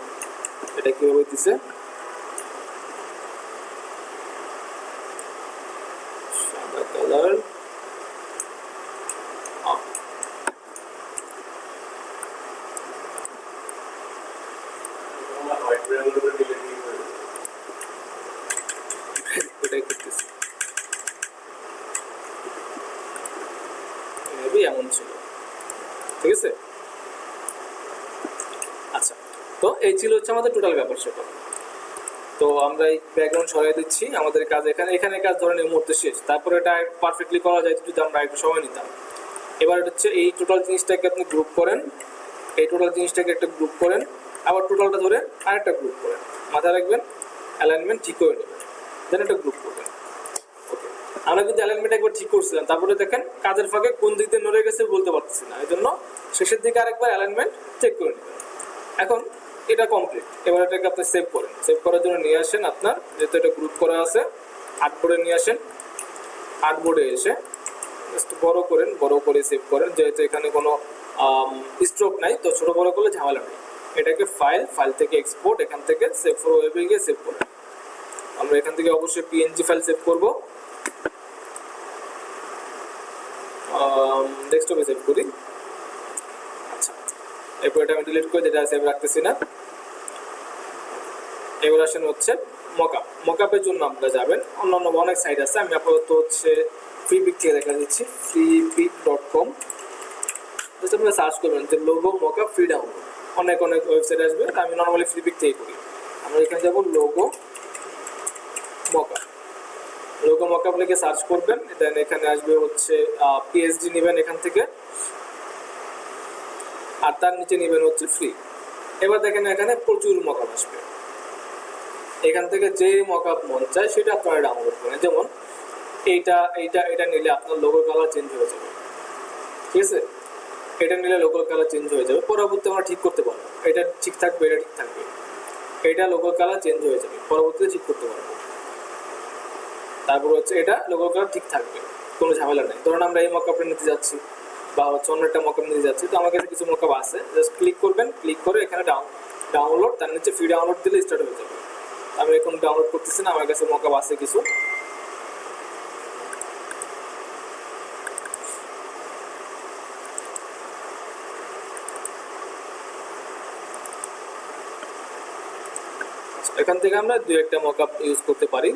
এটা কীভাবে দিছে, সাদা কালার, এটাই করতেছি, এমন ছিল, ঠিক আছে। আচ্ছা, তো এই ছিল হচ্ছে আমাদের টোটাল ব্যাপার স্যাপার। তো আমরা এই ব্যাকগ্রাউন্ড সরাই দিচ্ছি, আমাদের কাজ এখানে এখানে কাজ ধরেন এই মুহূর্তে শেষ। তারপরে এটা পারফেক্টলি করা যায় যদি আমরা একটু সময় নিতাম। এবার হচ্ছে এই টোটাল জিনিসটাকে আপনি গ্রুপ করেন, এই টোটাল জিনিসটাকে একটা গ্রুপ করেন, আবার টোটালটা ধরে আরেকটা গ্রুপ করেন, মাথায় রাখবেন অ্যালাইনমেন্ট ঠিক করে নেবেন, দেন একটা গ্রুপ করবেন। ওকে, আমরা কিন্তু অ্যালাইনমেন্ট একবার ঠিক করছিলাম, তারপরে দেখেন কাজের ফাঁকে কোন দিক দিয়ে নড়ে গেছে বলতে পারতেছি না, এই জন্য শেষের দিকে আরেকবার অ্যালাইনমেন্ট চেক করে নেবেন। এখন এটা কমপ্লিট, এবার এটাকে আপনি সেভ করেন। সেভ করার জন্য নিয়ে আসেন আপনার, যেহেতু এটা গ্রুপ করা আছে, আর্টবোর্ডে নিয়ে আসেন। আর্টবোর্ডে এসে একটু বড় করেন, বড় করে সেভ করেন, যেহেতু এখানে কোনো স্ট্রোক নাই, তো ছোট বড় করলে ঝামেলা নেই। এটাকে ফাইল থেকে এক্সপোর্ট, এখান থেকে সেভ ফর ওয়েবে গিয়ে সেভ করেন। আমরা এখান থেকে অবশ্যই পিএনজি ফাইল সেভ করব, ডেস্কটপে সেভ করি। আচ্ছা, এরপর এটা আমি ডিলিট করে যেটা সেভ রাখতেছি না। এবার আসেন হচ্ছে মকআপ। মকআপের জন্য আপনারা যাবেন, অন্যান্য অনেক সাইট আছে, আমি আপাতত হচ্ছে ফ্রিপিক থেকে দেখা দিচ্ছি, freepik.com। জাস্ট আপনারা সার্চ করবেন যে লোগো মকআপ ফ্রি ডাউনলোড, অনেক অনেক ওয়েবসাইট আসবে, আমি নর্মালি ফ্রিপিক থেকে করি। আমরা এখানে যাবো লোগো মকআপ, লোগো মকআপ লিখে সার্চ করবেন, দেন এখানে আসবে হচ্ছে পিএসডি নেবেন এখান থেকে, আর তার নিচে নেবেন হচ্ছে ফ্রি। এবার দেখেন এখানে প্রচুর মকআপ আসবে, এখান থেকে যে মকআপ মন চায় সেটা আপনারা ডাউনলোড করেন। যেমন এটা নিলে আপনার লোগোর কালার চেঞ্জ হয়ে যাবে, ঠিক আছে, এটা নিলে লোগোর কালার চেঞ্জ হয়ে যাবে, পরবর্তীতে আমরা ঠিক করতে পারবো, এটা ঠিক থাকবে, এটা ঠিক থাকবে, এটা লোগোর কালার চেঞ্জ হয়ে যাবে, পরবর্তীতে ঠিক করতে পারবো। তারপর হচ্ছে এটা লোগোর কালার ঠিক থাকবে, কোনো ঝামেলা নেই। ধরুন আমরা এই মকআপটা নিতে যাচ্ছি বা হচ্ছে অন্য একটা মকআপ নিতে যাচ্ছি, তো আমার কাছে কিছু মকআপ আছে, জাস্ট ক্লিক করবেন, ক্লিক করে এখানে ডাউনলোড, তার নিচে ফ্রি ডাউনলোড দিলে স্টার্ট হয়ে যাবে। আমি এখন ডাউনলোড করতেছি না, আমার কাছে মকআপ আছে কিছু। এখান থেকে আমরা দুই একটা মকআপ ইউজ করতে পারি।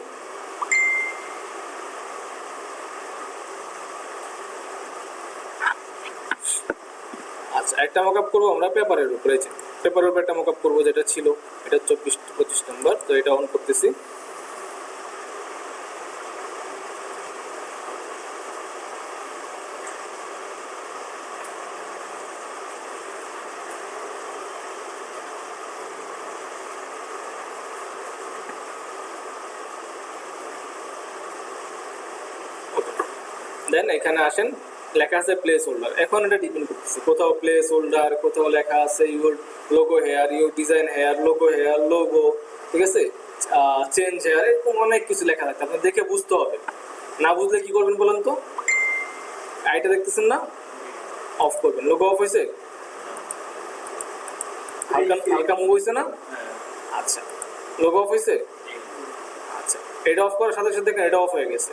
আচ্ছা, একটা মকআপ করবো আমরা পেপারের উপরে, পেপারের উপরে একটা মকআপ করবো, যেটা ছিল এটা 24-25 নম্বর। তো এটা অন করতেছি, দেন এখানে আসেন, লেখা আছে প্লেস হোল্ডার। এখন এটা ডিপেন্ড করতেছে, কোথাও প্লেস হোল্ডার, কোথাও লেখা আছে your logo here, your design here, logo here, logo, ঠিক আছে, চেঞ্জ হেয়ার, এরকম অনেক কিছু লেখা থাকে, আপনার দেখে বুঝতে হবে। না বুঝলে কি করবেন বলেন তো, আইটা দেখতেছেন না, অফ করবেন। লোগো অফ হয়েছে, হালকা হালকা মুভ হয়েছে না? আচ্ছা, লোগো অফ হয়েছে। আচ্ছা, এটা অফ করার সাথে সাথে দেখেন এটা অফ হয়ে গেছে,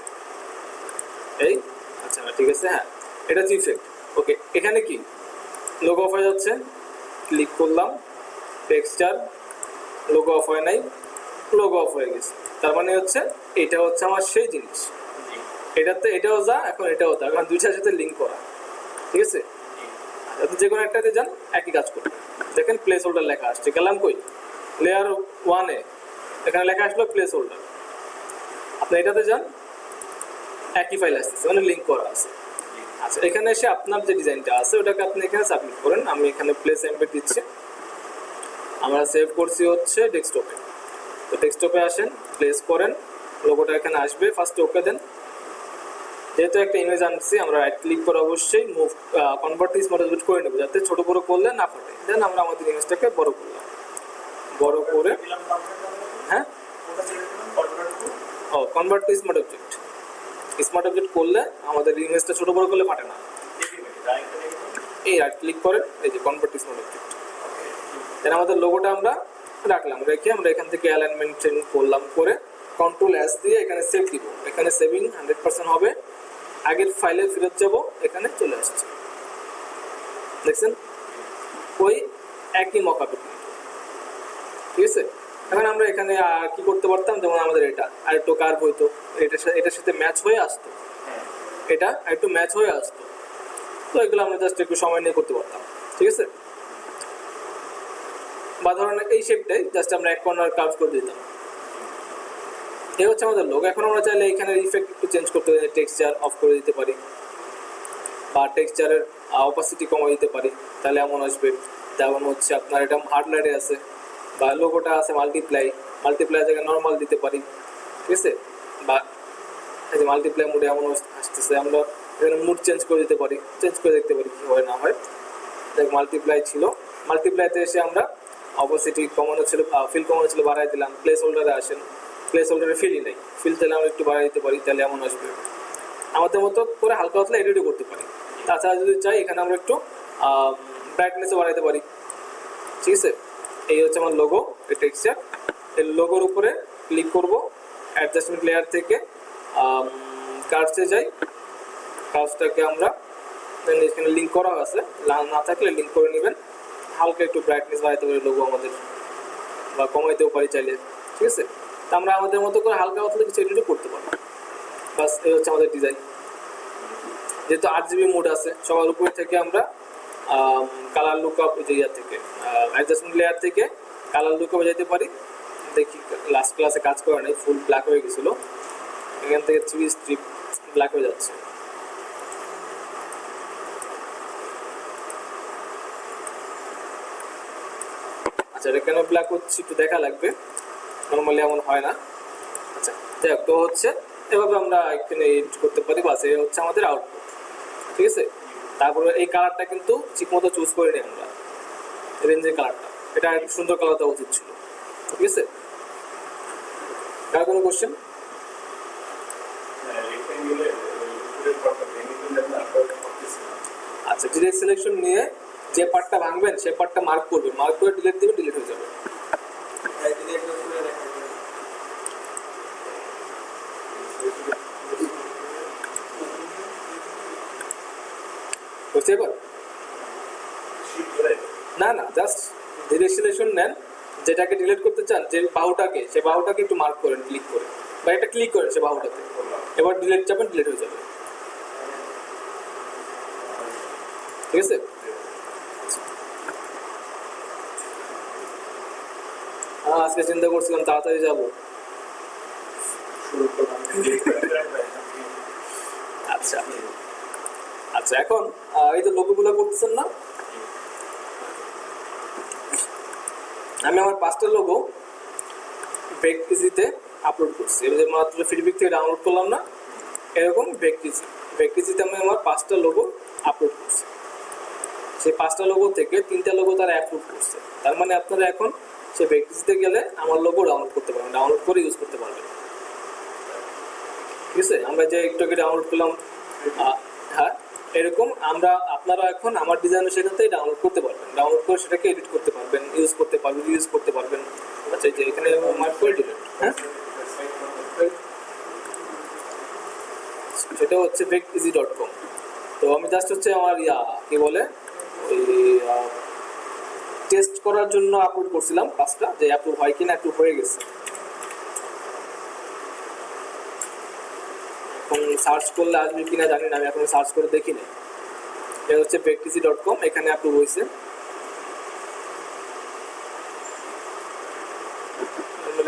এই আচ্ছা ঠিক আছে। হ্যাঁ, এটা হচ্ছে ইফেক্ট। ওকে, এখানে কি লোগো অফ হয়ে যাচ্ছে, ক্লিক করলাম, টেক্সচার, লোগো অফ হয় নাই, লোগো অফ হয়ে গেছে। তার মানে হচ্ছে এটা হচ্ছে আমার সেই জিনিস, এটাতে এটাও যা, এখন এটাও যা, এখন দুইটার সাথে লিঙ্ক করা, ঠিক আছে। যে কোনো একটাতে যান, একই কাজ করবে। দেখেন প্লেস হোল্ডার লেখা আসছে, গেলাম কই লেয়ার 1-এ, এখানে লেখা আসলো প্লেস হোল্ডার, আপনি এটাতে যান, একই ফাইল আসতেছে, মানে লিঙ্ক করা আছে। আচ্ছা, এখানে এসে আপনার যে ডিজাইনটা আছে ওটাকে আপনি এখানে সাবমিট করেন। আমি এখানে প্লেস এমবেড দিচ্ছি। আমরা সেভ করছি হচ্ছে ডেস্কটপে। তো ডেস্কটপে আসেন, প্লেস করেন, লোগোটা এখানে আসবে, ফার্স্টে ওকে দেন। যেহেতু একটা ইমেজ আনছি, আমরা রাইট ক্লিক করে অবশ্যই move convert to small object করে নেব, যাতে ছোট বড় করলে না ফাটে। দেন আমরা আমাদের ইমেজটাকে বড় করলাম, বড় করে হ্যাঁ convert to smart object. Smart object করলে আমাদের ইমেজটা ছোট বড় করলে ফাটে না। এই রাইট ক্লিক করেন, এই যে কনভার্ট টু স্মার্ট অবজেক্ট। দেন আমাদের লোগোটা আমরা রাখলাম, রেখে আমরা এখান থেকে অ্যালাইনমেন্ট চেঞ্জ করলাম, করে কন্ট্রোল এস দিয়ে এখানে সেভ দিব। এখানে সেভিং 100% হবে। আগের ফাইলে ফেরত যাব, এখানে চলে আসছে, দেখছেন ওই একই মকআপে। ঠিক আছে, এখন আমরা এখানে কি করতে পারতাম, যেমন আমাদের এটা আর একটু কার্ভ হইতো, এটার সাথে ম্যাচ হয়ে আসতো, এটা একটু ম্যাচ হয়ে আসতো। তো এগুলো আমরা জাস্ট একটু সময় নিয়ে করতে পারতাম। ঠিক আছে, বা ধরুন এই শেপটাই জাস্ট আমরা এক কর্নার কার্ভ করে দিতাম। এই হচ্ছে আমাদের লোক। এখন আমরা চাইলে এখানে ইফেক্ট একটু চেঞ্জ করতে পারি, টেক্সচার অফ করে দিতে পারি, বা টেক্সচারের অপাসিটি কমিয়ে দিতে পারি, তাহলে এমন আসবে। যেমন হচ্ছে আপনার এটা হার্ড লাইটে আছে, বা লোগোটা আছে মাল্টিপ্লাই জায়গায় নর্মাল দিতে পারি। ঠিক আছে, বা এই যে মাল্টিপ্লাই মুডে এমন আসতেছে, আমরা এখানে মুড চেঞ্জ করে দিতে পারি, চেঞ্জ করে দেখতে পারি কী হয় না হয়। দেখ মাল্টিপ্লাই ছিল, মাল্টিপ্লাইতে এসে আমরা অপাসিটি কমানো ছিল, ফিল কমানো ছিল, বাড়াই দিলাম। প্লেস হোল্ডারে আসেন, প্লেস হোল্ডারে ফিলই নেই, ফিল তাহলে আমরা একটু বাড়াই দিতে পারি, তাহলে এমন আসবে। আমাদের মতো করে হালকা পাতলা এডিটও করতে পারি। তাছাড়া যদি চাই এখানে আমরা একটু ব্রাইটনেসও বাড়াইতে পারি। ঠিক আছে, এই হচ্ছে আমার লোগো, এই টেক্সচার। এই লোগোর উপরে ক্লিক করব, অ্যাডজাস্টমেন্ট লেয়ার থেকে কার্ভসে যাই, কার্ভসটাকে আমরা এখানে লিঙ্ক করা আছে, না থাকলে লিঙ্ক করে নেবেন। হালকা একটু ব্রাইটনেস বাড়াইতে পারি লোগো আমাদের, বা কমাইতেও পারি চাইলে। ঠিক আছে, তা আমরা আমাদের মতো করে হালকা পাতলা কিছু এডিটও করতে পারবো। বাস, এই হচ্ছে আমাদের ডিজাইন। যেহেতু 8 GB মোড আছে, সবার উপরে থেকে আমরা কালার লুকআপ যে ইয়া থেকে অ্যাডজাস্টমেন্ট লেয়ার থেকে কালার লুকআপে যেতে পারি। দেখি লাস্ট ক্লাসে কাজ করে নাই, ফুল ব্ল্যাক হয়ে গেছিলো, এখান থেকে 3 স্ট্রিপ ব্ল্যাক হয়ে যাচ্ছে। আচ্ছা, এটা কেন ব্ল্যাক হচ্ছে একটু দেখা লাগবে, নর্মালি এমন হয় না। আচ্ছা, দেখ তো হচ্ছে এভাবে আমরা এখানে এডিট করতে পারি। বাস, এই হচ্ছে আমাদের আউটপুট। ঠিক আছে, তারপরে এই কালারটা কিন্তু ঠিকমতো চুজ করে নিই আমরা, রেঞ্জের কালারটা, এটা একটু সুন্দর কালার দেওয়া উচিত ছিল। ঠিক আছে, কার কোনো কোশ্চেন? আচ্ছা, ডিরেক্ট সিলেকশন নিয়ে যে পার্টটা ভাঙবেন সে পার্টটা মার্ক করবেন, মার্ক করে ডিলিট দিবেন, ডিলিট হয়ে যাবে। বুঝতে এবার? না না, জাস্ট ডিরেক্ট সিলেকশন নেন, যেটাকে ডিলিট করতে চান, যে বাহুটাকে, সে বাহুটাকে একটু মার্ক করেন ক্লিক করে, বা এটা ক্লিক করেন সে বাহুটাতে, এবার ডিলিট চাপেন, ডিলিট হয়ে যাবে। ঠিক আছে, আজকে চিন্তা করছিলাম তাড়াতাড়ি যাবো। আচ্ছা আচ্ছা, এখন এই তো লোগোগুলো করতেছেন না, আমি আমার 5টা লোগো বেকইজিতে আপলোড করছি। এবার মাত্র ফিডব্যাক থেকে ডাউনলোড করলাম না, এরকম বেকইজিতে আমি আমার 5টা লোগো আপলোড করছি। সেই 5টা লোগো থেকে 3টা লোগো তারা অ্যাপ্রুভ করছে। তার মানে আপনারা এখন সে বেকইজিতে গেলে আমার লোগো ডাউনলোড করতে পারবেন, ডাউনলোড করে ইউজ করতে পারবেন। ঠিক আছে, আমরা যে একটু আগে ডাউনলোড করলাম, হ্যাঁ এরকম আপনারা এখন আমার ডিজাইনের সেখান থেকে ডাউনলোড করতে পারবেন, ডাউনলোড করে সেটাকে এডিট করতে পারবেন, ইউজ করতে পারবেন। আচ্ছা, যে এখানে মার্ক করে দিলেন, হ্যাঁ সেটা হচ্ছে bekeasy.com। তো আমি জাস্ট হচ্ছে আমার কি বলে ওই টেস্ট করার জন্য আপলোড করছিলাম 5টা, যে অ্যাপ্রুভ হয় কিনা। অ্যাপ্রুভ হয়ে গেছে। এখন সার্চ করলে আসবে কিনা জানি না, আমি এখন সার্চ করে দেখি না। এটা হচ্ছে bekeasy.com, এখানে অ্যাপ্রুভ হয়েছে।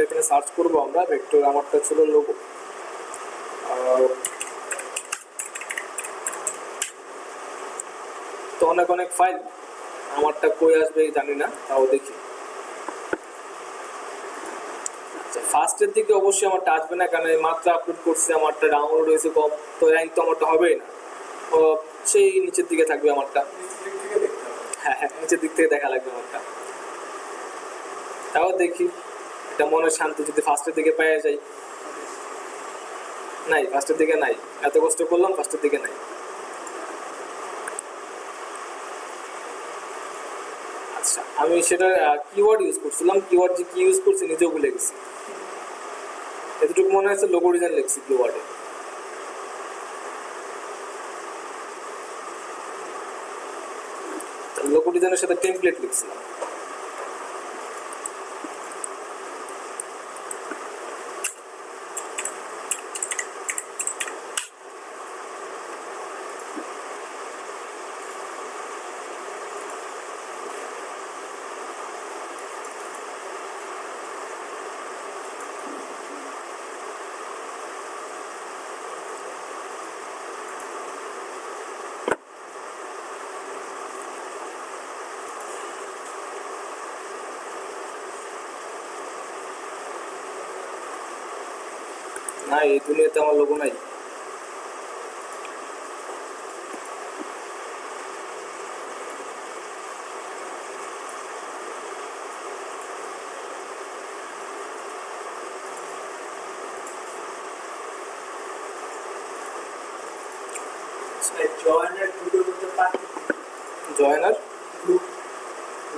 এখানে সার্চ করবো আমরা ভেক্টর, আমারটা ছিল লোগো। তো অনেক অনেক ফাইল, আমারটা কই আসবে জানি না, তাও দেখি। আচ্ছা, ফার্স্টের দিকে অবশ্যই আমারটা আসবে না, কারণ এই মাত্র আপলোড করছি, আমারটা ডাউনলোড হয়েছে কম, তো র্যাঙ্ক তো আমারটা হবেই না, ও সেই নিচের দিকে থাকবে আমারটা। হ্যাঁ হ্যাঁ, নিচের দিক থেকে দেখা লাগবে আমারটা। তাও দেখি, এটা মনের শান্তি যদি ফার্স্টের দিকে পাওয়া যায়। নাই, ফার্স্টের দিকে নাই, এত কষ্ট করলাম, ফার্স্টের দিকে নাই। আচ্ছা, আমি সেটা কিওয়ার্ড ইউজ করছিলাম, কিওয়ার্ড যে কি ইউজ করছি নিজেও ভুলে গেছি। এতটুকু মনে হচ্ছে লোগো ডিজাইন লিখছি কিওয়ার্ডে। লোগো ডিজাইনের সাথে টেমপ্লেট লিখছিলাম। না, এই দুনিয়াতে আমার লোগো নাই। জয়েনার গ্রুপের মধ্যে পার্টি, জয়েনার গ্রুপ,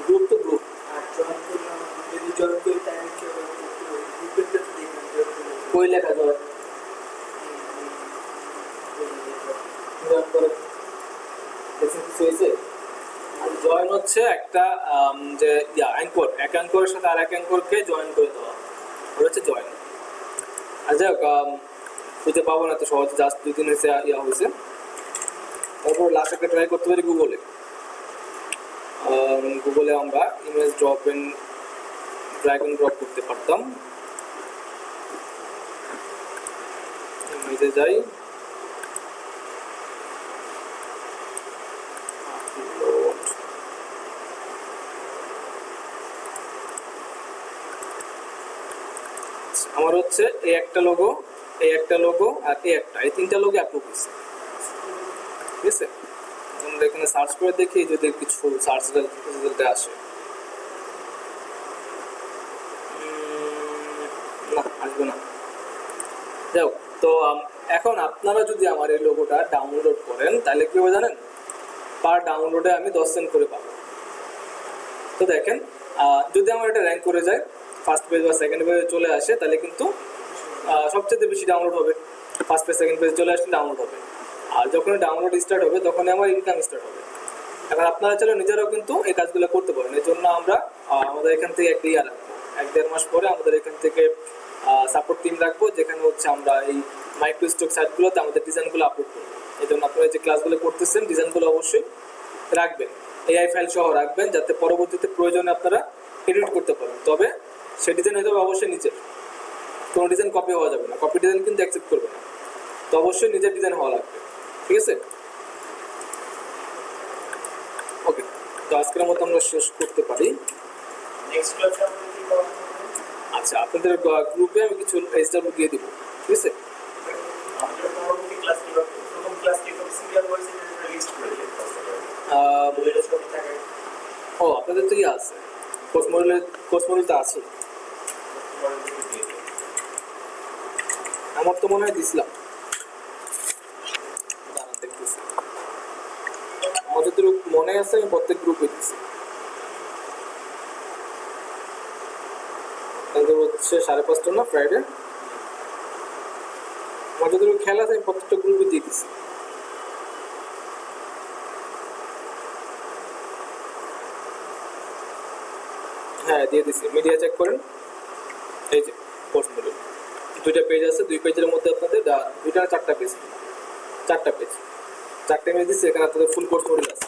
গ্রুপ তো গ্রুপ। আর জয়েন করলাম, যদি জয়েন করি তাহলে কি হবে? গ্রুপের কাছে দেখলাম জয়েন করলাম, কই লেখা জয়েন? জয়েন করে কিছু হয়েছে? জয়েন হচ্ছে একটা যে অ্যাঙ্কর, এক অ্যাঙ্করের সাথে আর এক অ্যাঙ্করকে জয়েন করে দেওয়া, ওটা হচ্ছে জয়েন। আর যাই হোক, খুঁজে পাবো না তো সহজে, জাস্ট 2 দিন হয়েছে হয়েছে। তারপর লাস্ট একটা ট্রাই করতে পারি গুগলে। গুগলে আমরা image drop and drag and drop করতে পারতাম। ইমেজে যাই, আমার হচ্ছে এই একটা লোগো, এই একটা লোগো আর এই তিনটা লোগো অ্যাপ্রুভ হয়েছে, ঠিক আছে। আমরা এখানে সার্চ করে দেখি যদি কিছু সার্চ রেজাল্টে আসে। না, আসবে না। যাই হোক, তো এখন আপনারা যদি আমার এই লোগোটা ডাউনলোড করেন তাহলে কি হবে জানেন? পার ডাউনলোডে আমি 10 সেন্ট করে পাবো। তো দেখেন, যদি আমার এটা র্যাঙ্ক করে যায়, ফার্স্ট পেজ বা সেকেন্ড পেজে চলে আসে, তাহলে কিন্তু সবচেয়ে বেশি ডাউনলোড হবে। ফার্স্ট পেজ সেকেন্ড পেজে চলে আসলে ডাউনলোড হবে, আর যখন ডাউনলোড স্টার্ট হবে তখনই আমার ইনকাম স্টার্ট হবে। এখন আপনারা চাইলে নিজেরাও কিন্তু এই কাজগুলো করতে পারেন। এই জন্য আমরা আমাদের এখান থেকে একটা ইয়ে রাখবো, 1-1.5 মাস পরে আমাদের এখান থেকে সাপোর্ট টিম রাখবো, যেখানে হচ্ছে আমরা এই মাইক্রো স্টক সাইটগুলোতে আমাদের ডিজাইনগুলো আপলোড করবো। এই জন্য আপনারা যে ক্লাসগুলো করতেছেন ডিজাইনগুলো অবশ্যই রাখবেন, এআই ফাইল সহ রাখবেন, যাতে পরবর্তীতে প্রয়োজনে আপনারা এডিট করতে পারেন। তবে সেই ডিজাইন হতে হবে অবশ্যই নিজের, কোনো ডিজাইন কপি হওয়া যাবে না, কপি ডিজাইন কিন্তু অ্যাকসেপ্ট করবে না। তো অবশ্যই নিজের ডিজাইন হওয়া লাগবে, ঠিক আছে। ওকে, তো আজকের মতো আমরা শেষ করতে পারি। নেক্সট ক্লাসে আমরা কি করব? আচ্ছা, আপনাদের গ্রুপে আমি কিছু এসডব্লিউ দিয়ে দিব, ঠিক আছে। আমাদের পরবর্তী ক্লাস কি হবে? প্রথম ক্লাস কি হবে? সিরিয়াল ওয়াইজ এটা লিস্ট করে দিতে হবে। এটা সব থাকে। ও, আপনাদের তো আছে কোর্স মডেল তো আছে, আমার তো মনে হয় দিছিলাম, দাঁড়ান দেখতেছি। আমার যতটুকু মনে আছে আমি প্রত্যেক গ্রুপে দিচ্ছি। তাদের হচ্ছে 5:30 না ফ্রাইডে, আমার যতটুকু খেয়াল আছে আমি প্রত্যেকটা গ্রুপে দিয়ে দিচ্ছি। হ্যাঁ, দিয়ে দিচ্ছি, মিডিয়া চেক করেন। এই যে কোর্স মডেল 2টা পেজ আছে, 2 পেজের মধ্যে আপনাদের 2টা না 4টা পেজ, 4টা পেজ, 4টে পেজ দিচ্ছি। এখানে আপনাদের ফুল কোর্স মডেল আছে।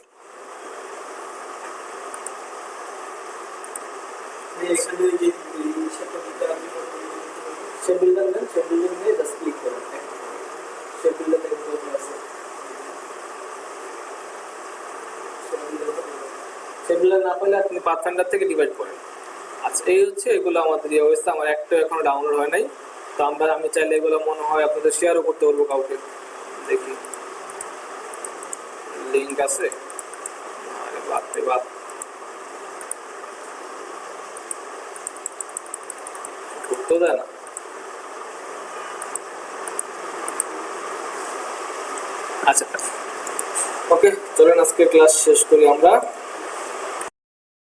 এখানে যে সেটা দিতে হবে, সে বিল্ডার নেন, সে বিল্ডার নিয়ে জাস্ট ক্লিক করেন, সে বিল্ডার দেখতে আছে। এগুলো না পারলে আপনি পাথফাইন্ডার থেকে ডিভাইড করেন। আচ্ছা এই হচ্ছে এগুলো আমাদের ইয়ে অবস্থা, আমার একটা এখনো ডাউনলোড হয় নাই। তো আমি চাইলে এগুলো মনে হয় আপনাদের শেয়ারও করতে পারবো কাউকে। দেখি লিঙ্ক আছে, আরে বাপ রে বাপ, ঢুকতেও দেয় না। আচ্ছা ওকে, চলেন আজকে ক্লাস শেষ করি আমরা।